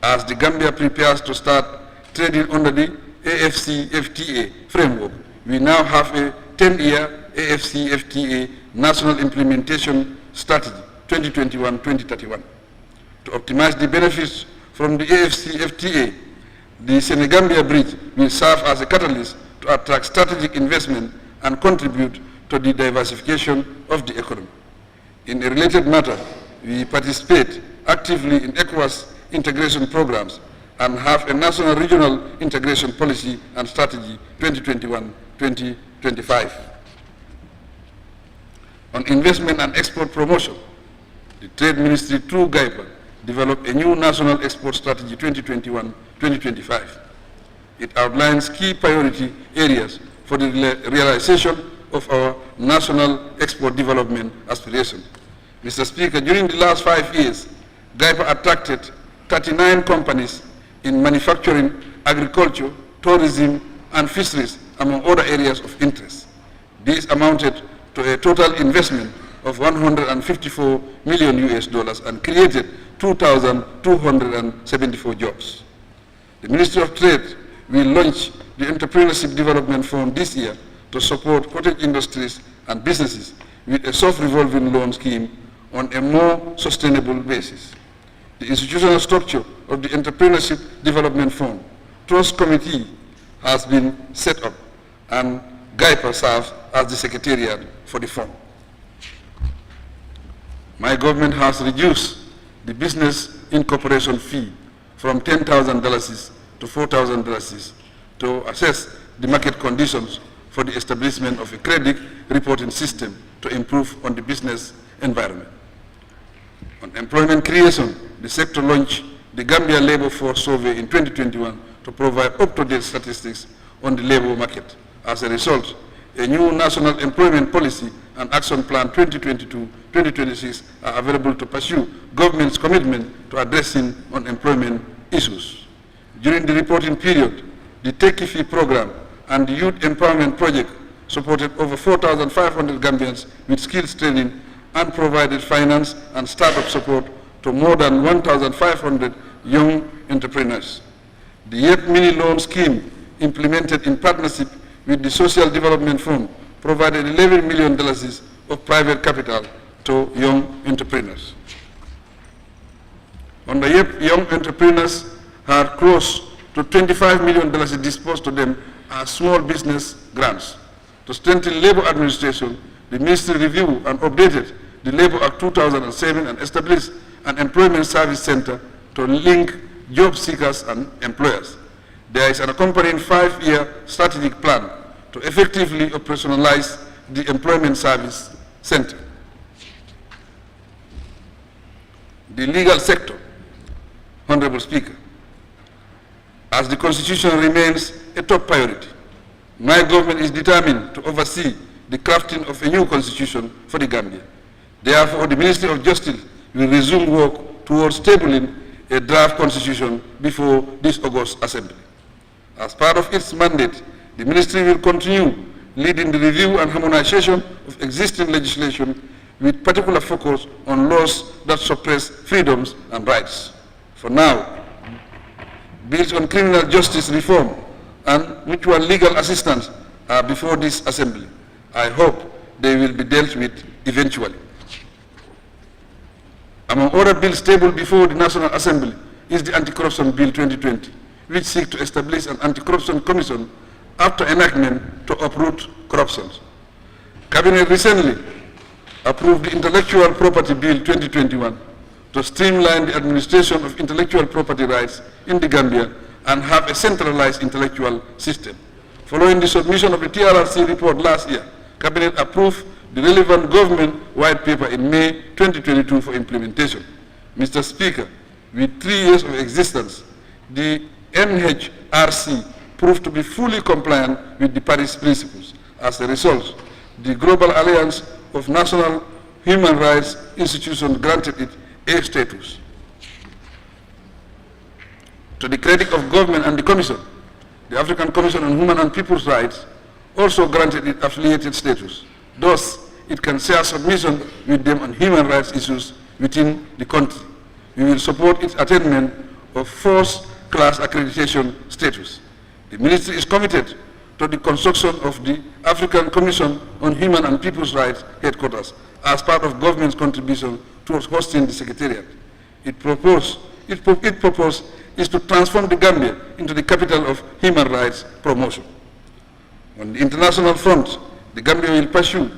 Speaker 4: as the Gambia prepares to start trading under the AFCFTA framework, we now have a 10-year AFCFTA National Implementation Strategy 2021-2031. To optimize the benefits from the AFCFTA, the Senegambia Bridge will serve as a catalyst to attract strategic investment and contribute to the diversification of the economy. In a related matter, we participate actively in ECOWAS integration programs and have a national regional integration policy and strategy 2021-2025. On investment and export promotion, the Trade Ministry through GAIPA developed a new national export strategy 2021-2025. It outlines key priority areas for the realization of our national export development aspiration. Mr. Speaker, during the last 5 years, GAIPA attracted 39 companies in manufacturing, agriculture, tourism, and fisheries, among other areas of interest. These amounted to a total investment of $154 million and created 2,274 jobs. The Ministry of Trade will launch the Entrepreneurship Development Fund this year to support cottage industries and businesses with a soft revolving loan scheme on a more sustainable basis. The institutional structure of the Entrepreneurship Development Fund Trust Committee has been set up, and GAIPA serves as the secretariat for the fund. My government has reduced the business incorporation fee from $10,000 to $4,000 to assess the market conditions for the establishment of a credit reporting system to improve on the business environment. On employment creation, the sector launched the Gambia Labor Force Survey in 2021 to provide up-to-date statistics on the labor market. As a result, a new National Employment Policy and Action Plan 2022-2026 are available to pursue government's commitment to addressing unemployment issues. During the reporting period, the Take Fee program and the Youth Empowerment Project supported over 4,500 Gambians with skills training and provided finance and startup support to more than 1,500 young entrepreneurs. The YEP Mini Loan Scheme, implemented in partnership with the Social Development Fund, provided $11 million of private capital to young entrepreneurs. On the YEP, young entrepreneurs had close to $25 million disbursed to them as small business grants. To strengthen labor administration, the ministry reviewed and updated the Labor Act 2007 and established an employment service center to link job seekers and employers. There is an accompanying 5-year strategic plan to effectively operationalize the employment service center. The legal sector, Honorable Speaker, as the Constitution remains a top priority, my government is determined to oversee the crafting of a new constitution for the Gambia. Therefore, the Ministry of Justice will resume work towards tabling a draft constitution before this August Assembly. As part of its mandate, the ministry will continue leading the review and harmonization of existing legislation with particular focus on laws that suppress freedoms and rights. For now, bills on criminal justice reform and mutual legal assistance are before this Assembly. I hope they will be dealt with eventually. Among other bills tabled before the National Assembly is the Anti-Corruption Bill 2020, which seeks to establish an anti-corruption commission after enactment to uproot corruption. Cabinet recently approved the Intellectual Property Bill 2021 to streamline the administration of intellectual property rights in the Gambia and have a centralized intellectual system. Following the submission of the TRRC report last year, Cabinet approved the relevant government white paper in May 2022 for implementation. Mr. Speaker, with 3 years of existence, the NHRC proved to be fully compliant with the Paris Principles. As a result, the Global Alliance of National Human Rights Institutions granted it A status. To the credit of government and the Commission, the African Commission on Human and People's Rights also granted it affiliated status. Thus, it can share submission with them on human rights issues within the country. We will support its attainment of first-class accreditation status. The Ministry is committed to the construction of the African Commission on Human and People's Rights headquarters as part of government's contribution towards hosting the Secretariat. Its purpose is to transform the Gambia into the capital of human rights promotion. On the international front, the Gambia will pursue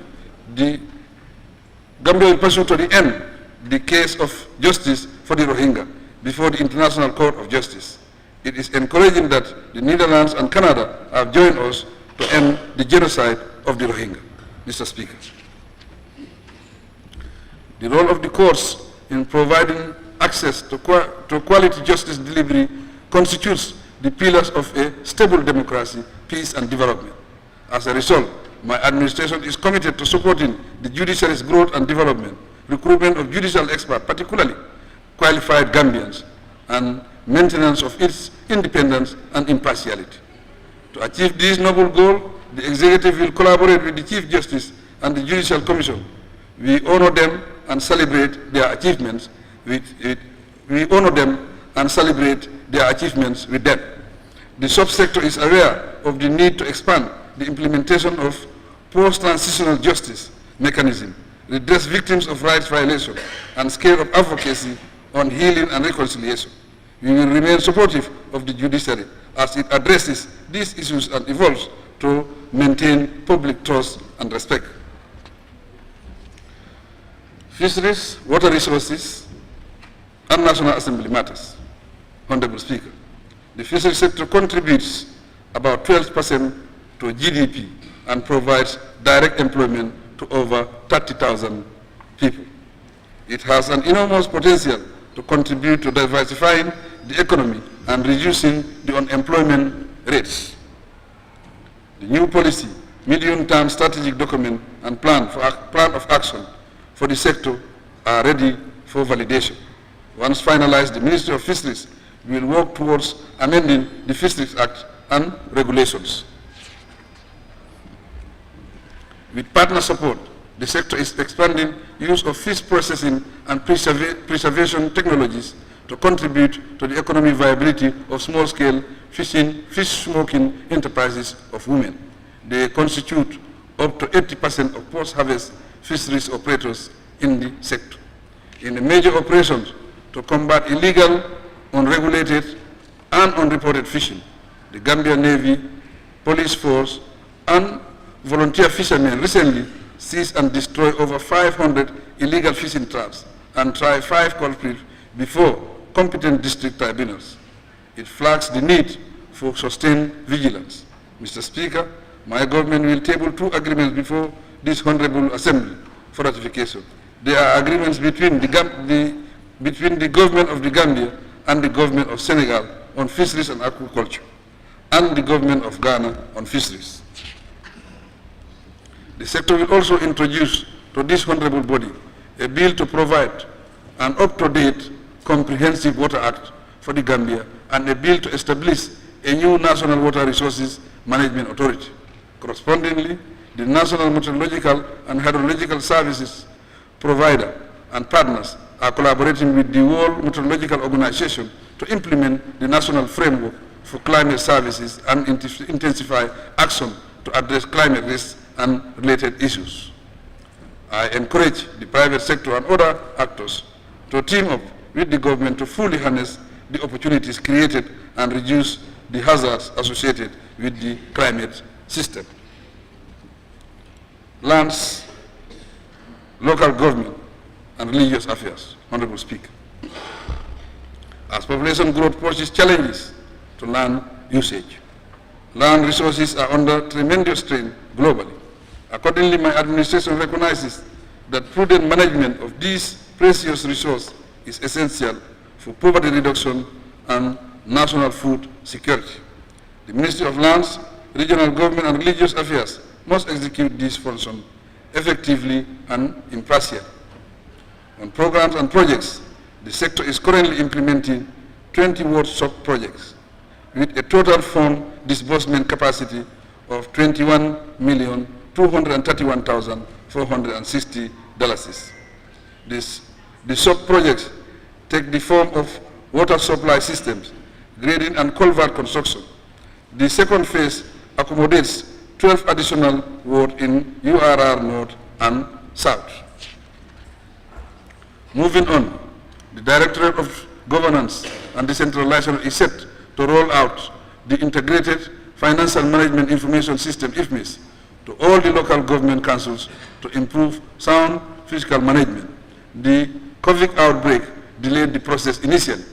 Speaker 4: to the end the case of justice for the Rohingya before the International Court of Justice. It is encouraging that the Netherlands and Canada have joined us to end the genocide of the Rohingya. Mr. Speaker, the role of the courts in providing access to quality justice delivery constitutes the pillars of a stable democracy, peace, and development. As a result, my administration is committed to supporting the judiciary's growth and development, recruitment of judicial experts, particularly qualified Gambians, and maintenance of its independence and impartiality. To achieve this noble goal, the executive will collaborate with the Chief Justice and the Judicial Commission. We honor them and celebrate their achievements with them. The subsector is aware of the need to expand the implementation of post-transitional justice mechanism, redress victims of rights violation, and scale of advocacy on healing and reconciliation. We will remain supportive of the judiciary as it addresses these issues and evolves to maintain public trust and respect. Fisheries, water resources, and National Assembly matters. Honorable Speaker, the fisheries sector contributes about 12% to GDP and provides direct employment to over 30,000 people. It has an enormous potential to contribute to diversifying the economy and reducing the unemployment rates. The new policy, medium-term strategic document, and plan of action for the sector are ready for validation. Once finalized, the Ministry of Fisheries will work towards amending the Fisheries Act and regulations. With partner support, the sector is expanding use of fish processing and preservation technologies to contribute to the economic viability of small-scale fish smoking enterprises of women. They constitute up to 80% of post-harvest fisheries operators in the sector. In the major operations to combat illegal, unregulated, and unreported fishing, the Gambia Navy, police force, and volunteer fishermen recently seized and destroyed over 500 illegal fishing traps and tried 5 culprits before competent district tribunals. It flags the need for sustained vigilance. Mr. Speaker, my government will table 2 agreements before this Honorable Assembly for ratification. They are agreements between the government of the Gambia and the government of Senegal on fisheries and aquaculture, and the government of Ghana on fisheries. The sector will also introduce to this honorable body a bill to provide an up-to-date comprehensive water act for the Gambia and a bill to establish a new National Water Resources Management Authority. Correspondingly, the National Meteorological and Hydrological Services provider and partners are collaborating with the World Meteorological Organization to implement the national framework for climate services and intensify action to address climate risks and related issues. I encourage the private sector and other actors to team up with the government to fully harness the opportunities created and reduce the hazards associated with the climate system. Lands, local government, and religious affairs. Honorable Speaker. As population growth poses challenges to land usage, land resources are under tremendous strain globally. Accordingly, my administration recognizes that prudent management of these precious resources is essential for poverty reduction and national food security. The Ministry of Lands, Regional Government and Religious Affairs must execute these functions effectively and impartially. On programs and projects, the sector is currently implementing 20 workshop projects with a total fund disbursement capacity of $21,231,460. The sub-projects take the form of water supply systems, grading and culvert construction. The second phase accommodates 12 additional wards in URR North and South. Moving on, the Directorate of Governance and Decentralization is set to roll out the Integrated Financial Management Information System, IFMIS, to all the local government councils to improve sound fiscal management. The COVID outbreak delayed the process initially.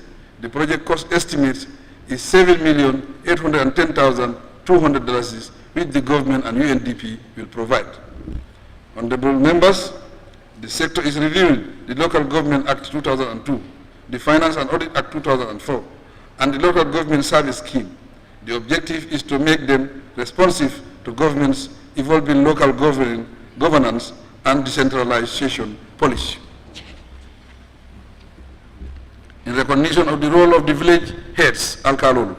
Speaker 4: The project cost estimate is $7,810,200, which the government and UNDP will provide. Honorable members, the sector is reviewing the Local Government Act 2002, the Finance and Audit Act 2004, and the Local Government Service Scheme. The objective is to make them responsive to government's evolving local governance and decentralization policy. In recognition of the role of the village heads, Alkalolo,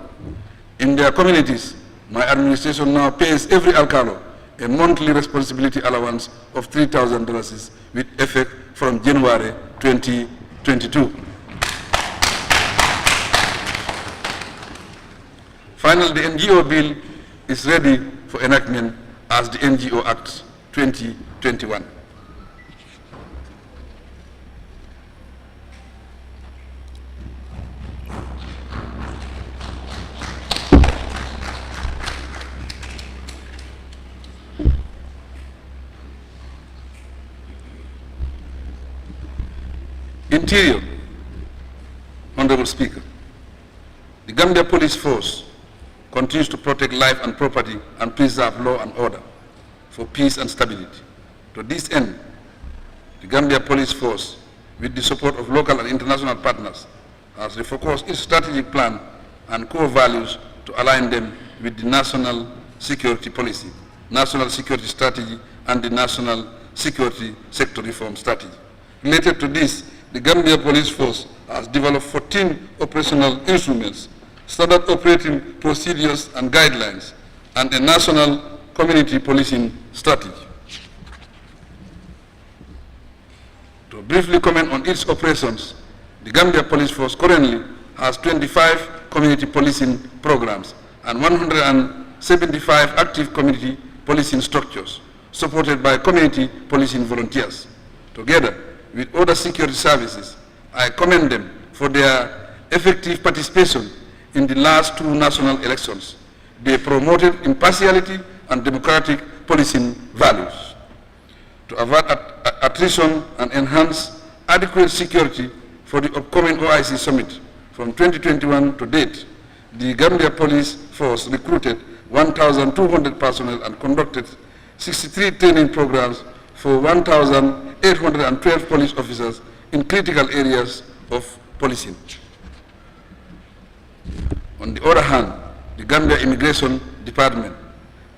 Speaker 4: in their communities, my administration now pays every Alkalo a monthly responsibility allowance of $3,000 with effect from January 2022. Finally, the NGO bill is ready for enactment as the NGO Act 2021. Interior, Honorable Speaker. The Gambia Police Force continues to protect life and property and preserve law and order for peace and stability. To this end, the Gambia Police Force, with the support of local and international partners, has refocused its strategic plan and core values to align them with the national security policy, national security strategy, and the national security sector reform strategy. Related to this, the Gambia Police Force has developed 14 operational instruments, standard operating procedures and guidelines, and a national community policing strategy. To briefly comment on its operations, the Gambia Police Force currently has 25 community policing programs and 175 active community policing structures, supported by community policing volunteers. Together with other security services, I commend them for their effective participation in the last two national elections. They promoted impartiality and democratic policing values. To avert attrition and enhance adequate security for the upcoming OIC summit from 2021 to date, the Gambia Police Force recruited 1,200 personnel and conducted 63 training programs for 1,812 police officers in critical areas of policing. On the other hand, the Gambia Immigration Department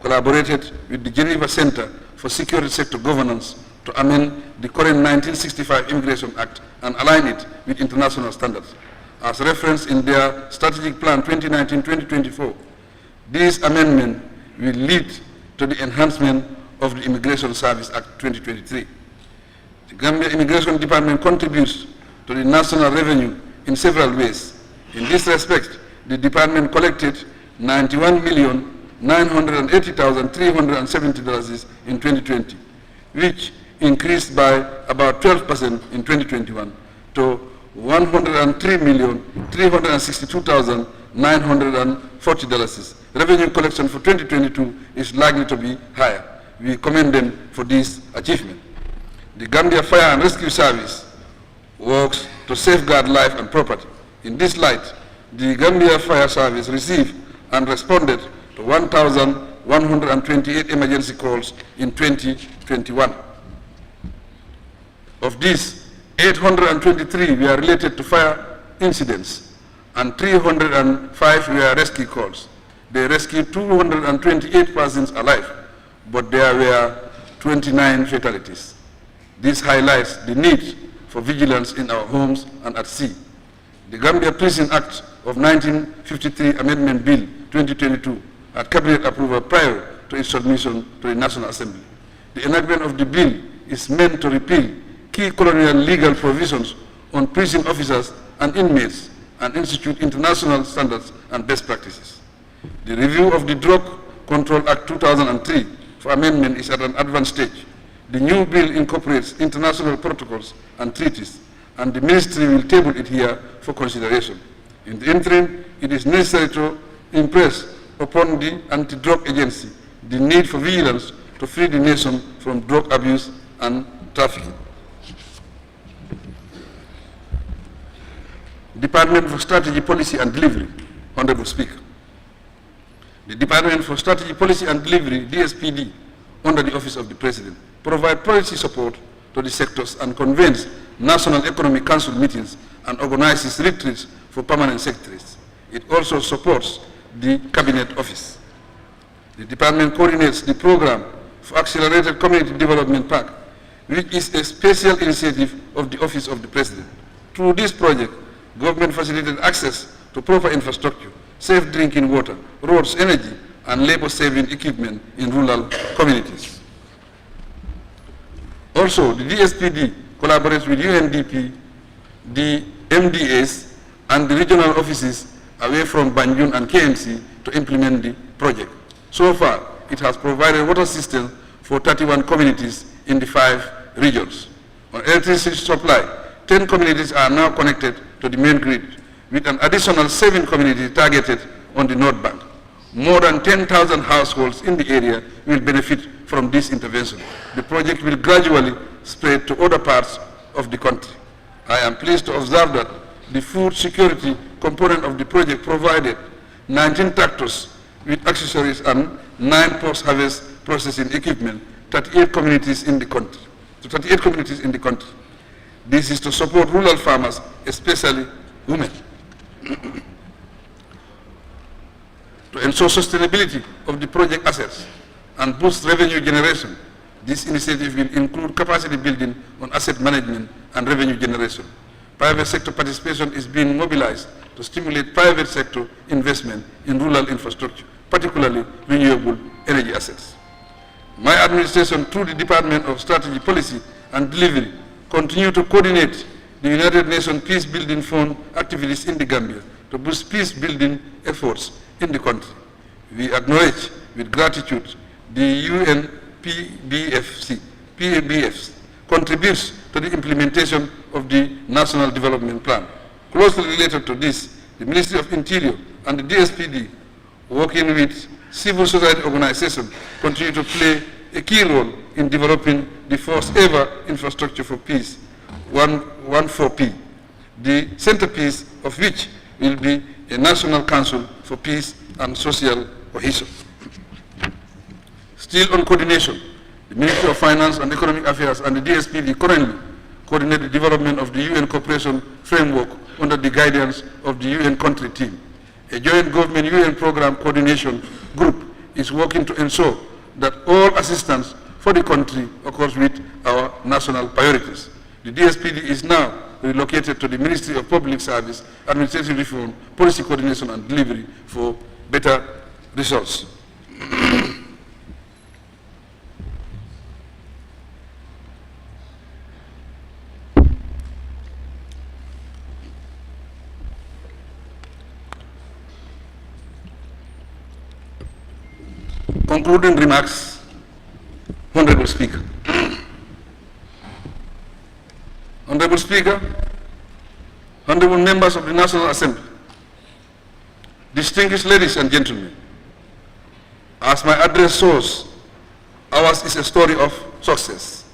Speaker 4: collaborated with the Geneva Center for Security Sector Governance to amend the current 1965 Immigration Act and align it with international standards. As referenced in their Strategic Plan 2019-2024, this amendment will lead to the enhancement of the Immigration Service Act 2023. The Gambia Immigration Department contributes to the national revenue in several ways. In this respect, the department collected $91,980,370 in 2020, which increased by about 12% in 2021 to $103,362,940. Revenue collection for 2022 is likely to be higher. We commend them for this achievement. The Gambia Fire and Rescue Service works to safeguard life and property. In this light, the Gambia Fire Service received and responded to 1,128 emergency calls in 2021. Of these, 823 were related to fire incidents and 305 were rescue calls. They rescued 228 persons alive, but there were 29 fatalities. This highlights the need for vigilance in our homes and at sea. The Gambia Prison Act of 1953 Amendment Bill 2022 had cabinet approval prior to its submission to the National Assembly. The enactment of the bill is meant to repeal key colonial legal provisions on prison officers and inmates and institute international standards and best practices. The review of the Drug Control Act 2003 for amendment is at an advanced stage. The new bill incorporates international protocols and treaties, and the ministry will table it here for consideration. In the interim, it is necessary to impress upon the anti-drug agency the need for vigilance to free the nation from drug abuse and trafficking. Department for Strategy, Policy and Delivery, Honorable Speaker. The Department for Strategy, Policy and Delivery, DSPD, under the Office of the President, provide policy support to the sectors and convenes National Economic Council meetings and organizes retreats for permanent secretaries. It also supports the Cabinet Office. The department coordinates the program for Accelerated Community Development Park, which is a special initiative of the Office of the President. Through this project, government facilitated access to proper infrastructure, safe drinking water, roads, energy, and labor-saving equipment in rural communities. Also, the DSPD collaborates with UNDP, the MDAs, and the regional offices away from Banjul and KMC to implement the project. So far, it has provided water systems for 31 communities in the 5 regions. On electricity supply, 10 communities are now connected to the main grid, with an additional 7 communities targeted on the North Bank. More than 10,000 households in the area will benefit from this intervention. The project will gradually spread to other parts of the country. I am pleased to observe that the food security component of the project provided 19 tractors with accessories and 9 post-harvest processing equipment to 38 communities in the country. This is to support rural farmers, especially women. To ensure sustainability of the project assets and boost revenue generation, this initiative will include capacity building on asset management and revenue generation. Private sector participation is being mobilized to stimulate private sector investment in rural infrastructure, particularly renewable energy assets. My administration, through the Department of Strategy, Policy and Delivery, continue to coordinate the United Nations Peace Building Fund activities in the Gambia to boost peace building efforts in the country. We acknowledge with gratitude the UN PBF's contributes to the implementation of the National Development Plan. Closely related to this, the Ministry of Interior and the DSPD, working with civil society organizations, continue to play a key role in developing the first ever infrastructure for peace, 14P, the centerpiece of which will be a National Council for Peace and Social Cohesion. Still on coordination, the Ministry of Finance and Economic Affairs and the DSPD currently coordinate the development of the UN Cooperation Framework under the guidance of the UN country team. A joint government UN program coordination group is working to ensure that all assistance for the country occurs with our national priorities. The DSPD is now relocated to the Ministry of Public Service, Administrative Reform, Policy Coordination and Delivery for better results. Concluding remarks, Honorable Speaker. Honorable Speaker, honorable members of the National Assembly, distinguished ladies and gentlemen, as my address shows, ours is a story of success,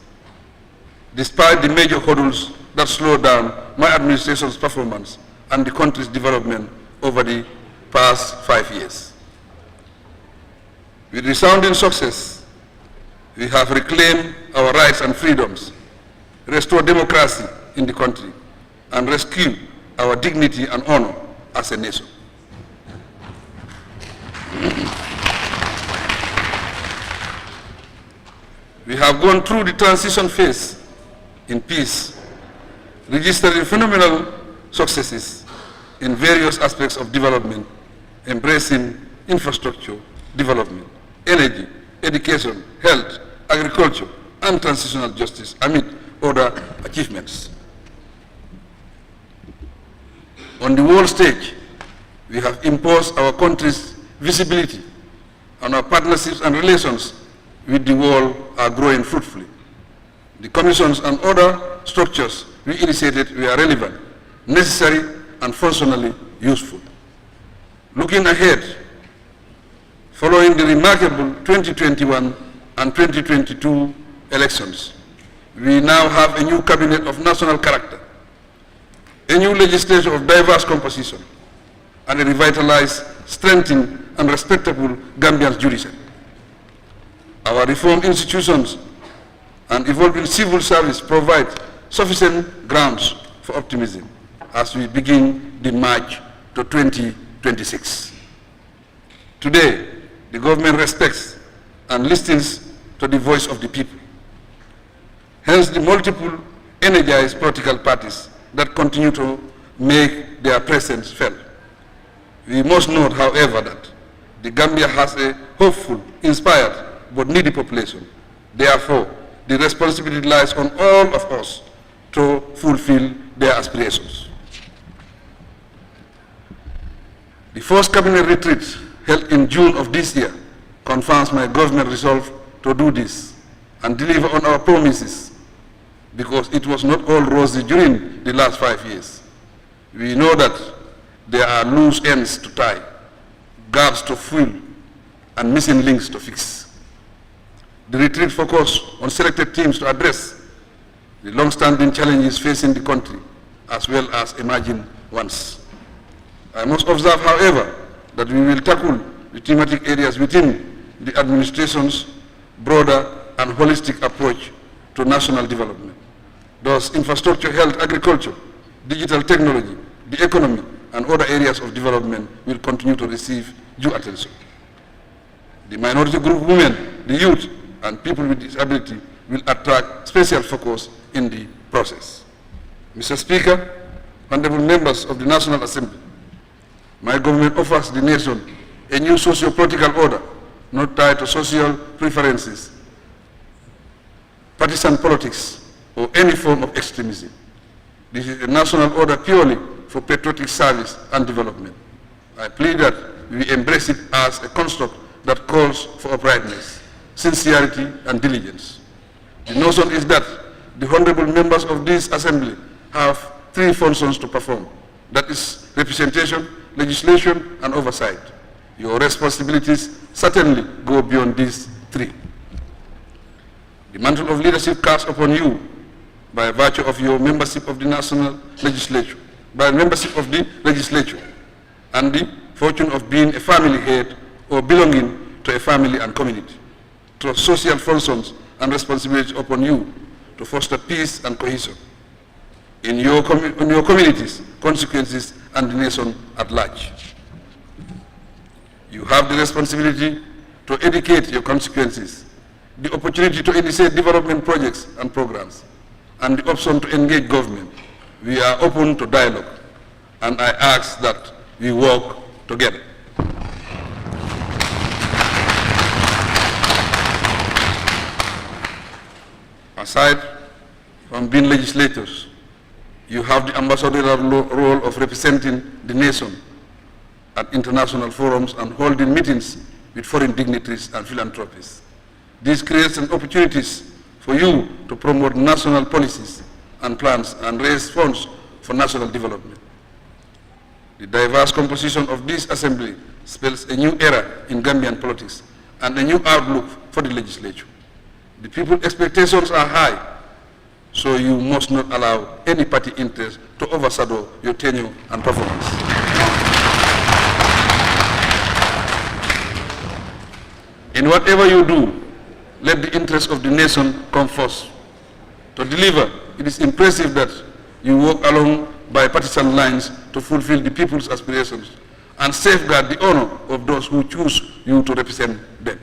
Speaker 4: despite the major hurdles that slowed down my administration's performance and the country's development over the past 5 years. With resounding success, we have reclaimed our rights and freedoms, restored democracy in the country, and rescued our dignity and honor as a nation. We have gone through the transition phase in peace, registering phenomenal successes in various aspects of development, embracing infrastructure development, energy, education, health, agriculture, and transitional justice, amid other achievements. On the world stage, we have imposed our country's visibility, and our partnerships and relations with the world are growing fruitfully. The commissions and other structures we initiated were relevant, necessary, and functionally useful. Looking ahead, following the remarkable 2021 and 2022 elections, we now have a new cabinet of national character, a new legislature of diverse composition, and a revitalized, strengthened, and respectable Gambian judiciary. Our reform institutions and evolving civil service provide sufficient grounds for optimism as we begin the march to 2026. Today, the government respects and listens to the voice of the people. Hence, the multiple energized political parties that continue to make their presence felt. We must note, however, that the Gambia has a hopeful, inspired, but needy population. Therefore, the responsibility lies on all of us to fulfill their aspirations. The first cabinet retreat held in June of this year confirms my government resolve to do this and deliver on our promises, because it was not all rosy during the last 5 years. We know that there are loose ends to tie, gaps to fill, and missing links to fix. The retreat focused on selected themes to address the long-standing challenges facing the country as well as emerging ones. I must observe, however, that we will tackle the thematic areas within the administration's broader and holistic approach to national development. Thus, infrastructure, health, agriculture, digital technology, the economy, and other areas of development will continue to receive due attention. The minority group women, the youth, and people with disability will attract special focus in the process. Mr. Speaker, honorable members of the National Assembly, my government offers the nation a new socio-political order not tied to social preferences, partisan politics, or any form of extremism. This is a national order purely for patriotic service and development. I plead that we embrace it as a construct that calls for uprightness, sincerity, and diligence. The notion is that the honorable members of this assembly have three functions to perform. That is representation, legislation, and oversight. Your responsibilities certainly go beyond these three. The mantle of leadership casts upon you by virtue of your membership of the national legislature, and the fortune of being a family head or belonging to a family and community. Through social functions and responsibility upon you to foster peace and cohesion in your communities, constituencies, and the nation at large. You have the responsibility to educate your constituencies, the opportunity to initiate development projects and programs, and the option to engage government. We are open to dialogue, and I ask that we work together. Aside from being legislators, you have the ambassadorial role of representing the nation at international forums and holding meetings with foreign dignitaries and philanthropists. This creates an opportunities for you to promote national policies and plans and raise funds for national development. The diverse composition of this assembly spells a new era in Gambian politics and a new outlook for the legislature. The people's expectations are high, so you must not allow any party interest to overshadow your tenure and performance. In whatever you do, let the interests of the nation come first. To deliver, it is impressive that you walk along bipartisan lines to fulfill the people's aspirations and safeguard the honor of those who choose you to represent them.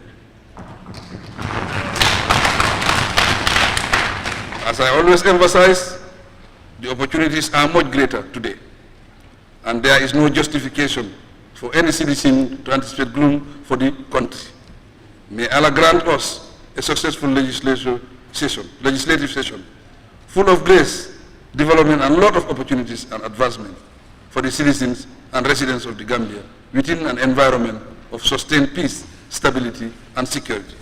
Speaker 4: As I always emphasize, the opportunities are much greater today, and there is no justification for any citizen to anticipate gloom for the country. May Allah grant us a successful legislative session, full of grace, development, and a lot of opportunities and advancement for the citizens and residents of the Gambia within an environment of sustained peace, stability, and security.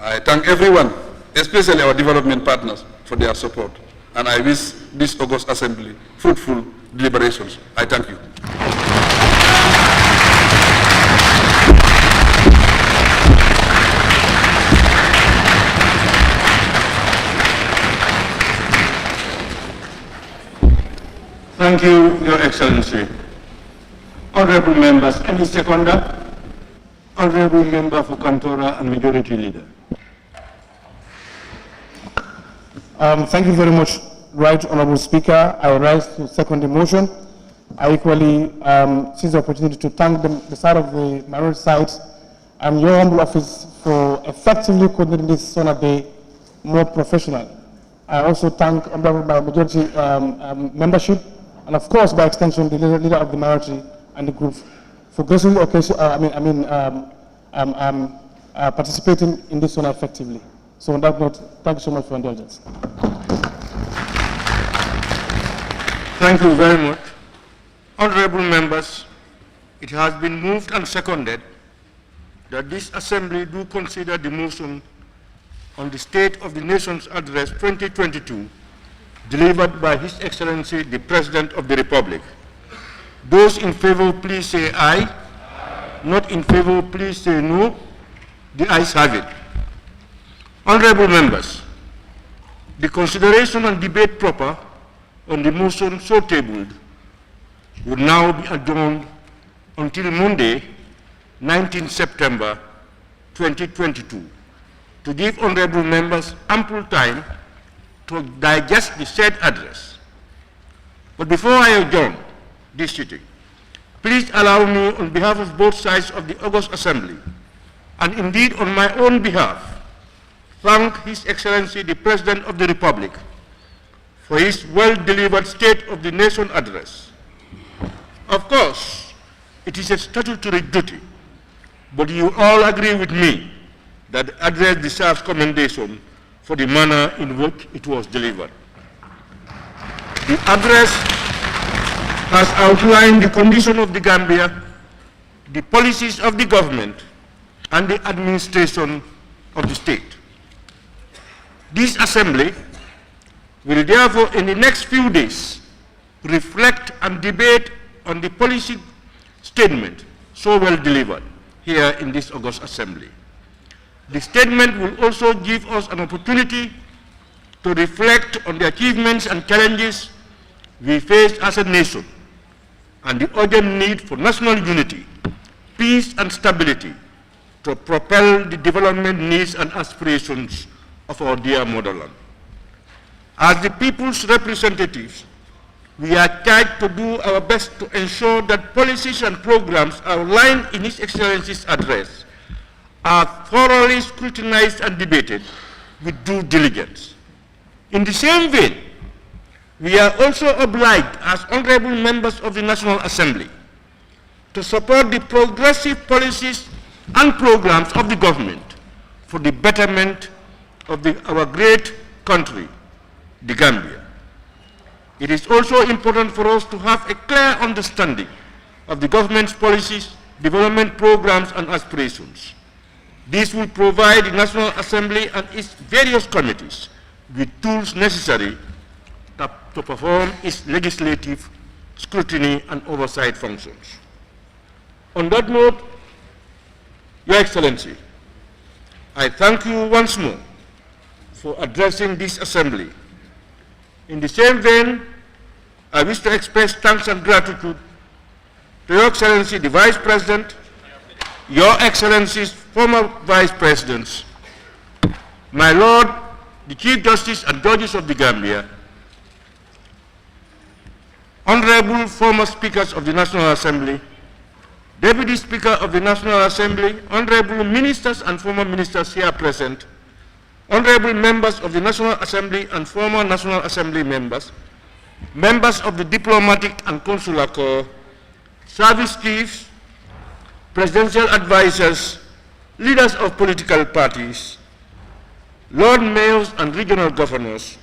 Speaker 4: I thank everyone, especially our development partners, for their support, and I wish this August Assembly fruitful deliberations. I thank you.
Speaker 3: Thank you, Your Excellency. Honorable members, any seconder? Honorable member for Kantora and Majority Leader.
Speaker 2: Thank you very much, Right Honorable Speaker. I rise to second the motion. I equally seize the opportunity to thank the side of the minority sides and your humble office for effectively coordinating this Sona Day more professional. I also thank my majority membership, and of course, by extension, the leader of the minority and the group for gracefully participating in this Sona effectively. So on that note, thank you so much for indulgence.
Speaker 3: Thank you very much. Honorable members, it has been moved and seconded that this Assembly do consider the motion on the State of the Nation's Address 2022 delivered by His Excellency the President of the Republic. Those in favor, please say aye. Aye. Not in favor, please say no. The ayes have it. Honorable members, the consideration and debate proper on the motion so tabled will now be adjourned until Monday, 19 September 2022, to give honorable members ample time to digest the said address. But before I adjourn this sitting, please allow me, on behalf of both sides of the August Assembly, and indeed on my own behalf, thank His Excellency the President of the Republic for his well-delivered State of the Nation address. Of course, it is a statutory duty, but you all agree with me that the address deserves commendation for the manner in which it was delivered. The address has outlined the condition of the Gambia, the policies of the government, and the administration of the state. This assembly will therefore in the next few days reflect and debate on the policy statement so well delivered here in this August Assembly. The statement will also give us an opportunity to reflect on the achievements and challenges we face as a nation and the urgent need for national unity, peace and stability to propel the development needs and aspirations of our dear motherland. As the people's representatives, we are charged to do our best to ensure that policies and programs outlined in His Excellency's address are thoroughly scrutinized and debated with due diligence. In the same vein, we are also obliged as honorable members of the National Assembly to support the progressive policies and programs of the government for the betterment of our great country, the Gambia. It is also important for us to have a clear understanding of the government's policies, development programs, and aspirations. This will provide the National Assembly and its various committees with tools necessary to perform its legislative scrutiny and oversight functions. On that note, Your Excellency, I thank you once more for addressing this assembly. In the same vein, I wish to express thanks and gratitude to Your Excellency the Vice President, Your Excellency's former Vice Presidents, my Lord, the Chief Justice and Judges of the Gambia, Honorable former Speakers of the National Assembly, Deputy Speaker of the National Assembly, Honorable Ministers and former Ministers here present, Honorable Members of the National Assembly and former National Assembly members, members of the Diplomatic and Consular Corps, service chiefs, presidential advisors, leaders of political parties, Lord Mayors and regional governors,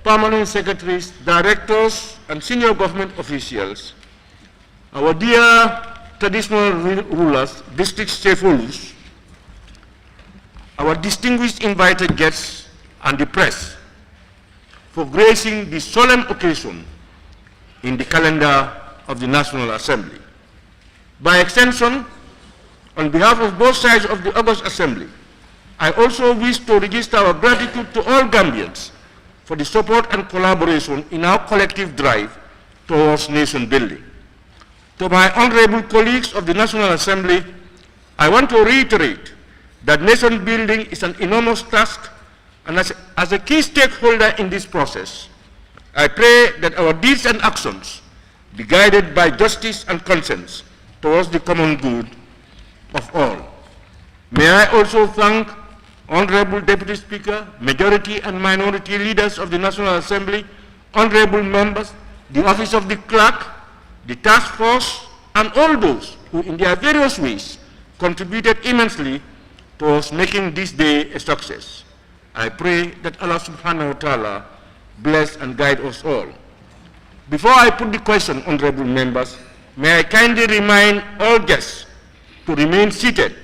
Speaker 3: permanent secretaries, directors, and senior government officials, our dear traditional rulers, district stakeholders, our distinguished invited guests, and the press for gracing the solemn occasion in the calendar of the National Assembly. By extension, on behalf of both sides of the August Assembly, I also wish to register our gratitude to all Gambians for the support and collaboration in our collective drive towards nation building. To my honorable colleagues of the National Assembly, I want to reiterate that nation building is an enormous task, and as a key stakeholder in this process, I pray that our deeds and actions be guided by justice and conscience towards the common good of all. May I also thank Honorable Deputy Speaker, majority and minority leaders of the National Assembly, honorable members, the Office of the Clerk, the Task Force, and all those who in their various ways contributed immensely towards making this day a success. I pray that Allah subhanahu wa ta'ala bless and guide us all. Before I put the question, honorable members, may I kindly remind all guests to remain seated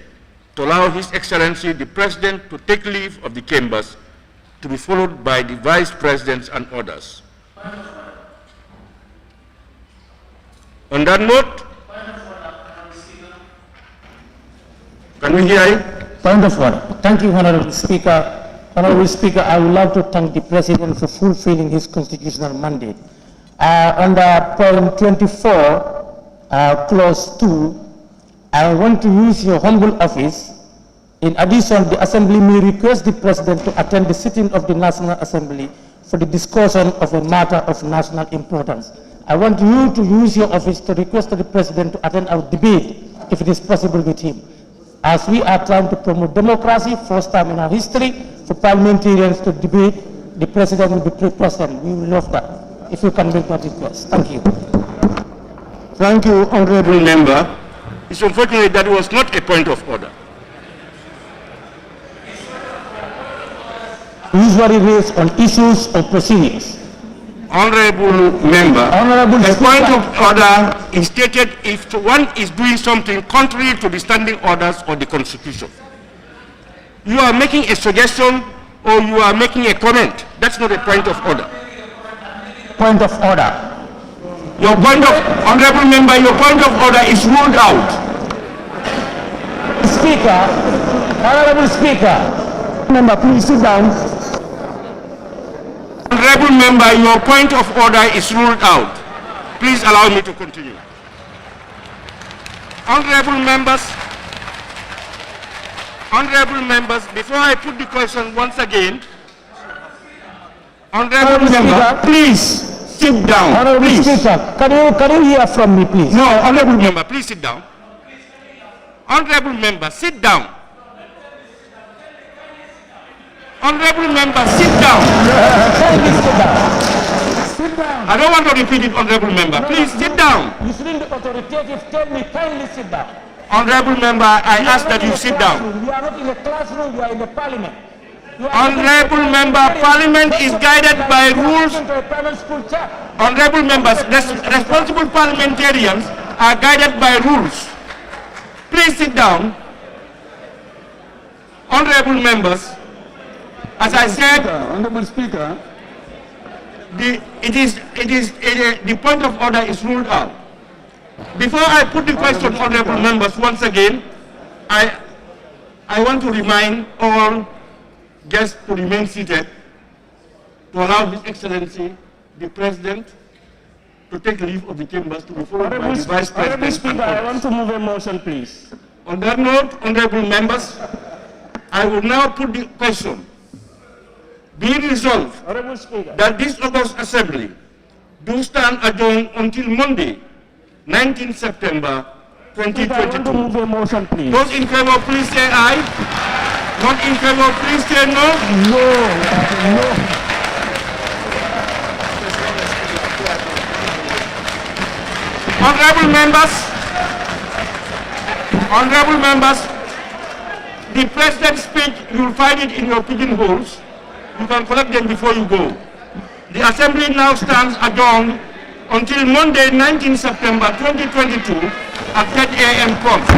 Speaker 3: to allow His Excellency the President to take leave of the chambers, to be followed by the Vice Presidents and others. On that note, can we hear you?
Speaker 5: Point of order. Thank you, Honorable Speaker. Honorable Speaker, I would love to thank the President for fulfilling his constitutional mandate Under point 24, clause 2, I want to use your humble office. In addition, the Assembly may request the President to attend the sitting of the National Assembly for the discussion of a matter of national importance. I want you to use your office to request to the President to attend our debate, if it is possible with him. As we are trying to promote democracy, first time in our history, for parliamentarians to debate, the President will be present. We will love that, if you can make that request. Thank you.
Speaker 3: Thank you, Honorable Member. It's unfortunate that it was not a point of order.
Speaker 5: Usually raised on issues or proceedings.
Speaker 3: Honorable Member,
Speaker 5: Honorable
Speaker 3: a
Speaker 5: Speaker.
Speaker 3: point of order is stated if one is doing something contrary to the standing orders or the Constitution. You are making a suggestion or you are making a comment. That's not a point of order.
Speaker 5: Point of order.
Speaker 3: Your point of, Honorable Member, your point of order is ruled out.
Speaker 5: Speaker, Honorable Speaker. Member, please sit down.
Speaker 3: Honorable Member, your point of order is ruled out. Please allow me to continue. Honorable members, before I put the question once again, Honorable Member, please sit down.
Speaker 5: Honorable
Speaker 3: Please.
Speaker 5: Speaker, can you hear from me, please?
Speaker 3: No, Honorable Member, please sit down. Honorable Member, sit down. Honorable Member, sit down.
Speaker 5: Kindly sit down. Sit down.
Speaker 3: I don't want to repeat it, Honorable Member. Please sit down.
Speaker 5: You shouldn't be authoritative. Tell me, kindly sit down.
Speaker 3: Honorable Member, I ask that you sit down.
Speaker 5: We are not in a classroom, we are in the parliament.
Speaker 3: Honorable Member, Parliament is guided by rules. Honorable Members, responsible parliamentarians are guided by rules. Please sit down. Honorable Members, as I said,
Speaker 4: Honorable Speaker,
Speaker 3: the point of order is ruled out. Before I put the question, Honorable Members, once again, I want to remind all guests to remain seated to allow His Excellency, the President, to take leave of the chambers to be followed by the Vice President.
Speaker 2: Honorable Speaker, I want to move a motion, please.
Speaker 3: On that note, Honorable Members, I will now put the question. Be it resolved
Speaker 2: Honorable Speaker.
Speaker 3: that this August Assembly do stand adjourned until Monday, 19 September
Speaker 2: I want to
Speaker 3: 2022.
Speaker 2: move a motion, please.
Speaker 3: Those in favor, please say aye. Not in favor, please say no. Honorable members, the President's speech, you'll find it in your pigeonholes. You can collect them before you go. The Assembly now stands adjourned until Monday, 19 September 2022 at 10 a.m. prompt.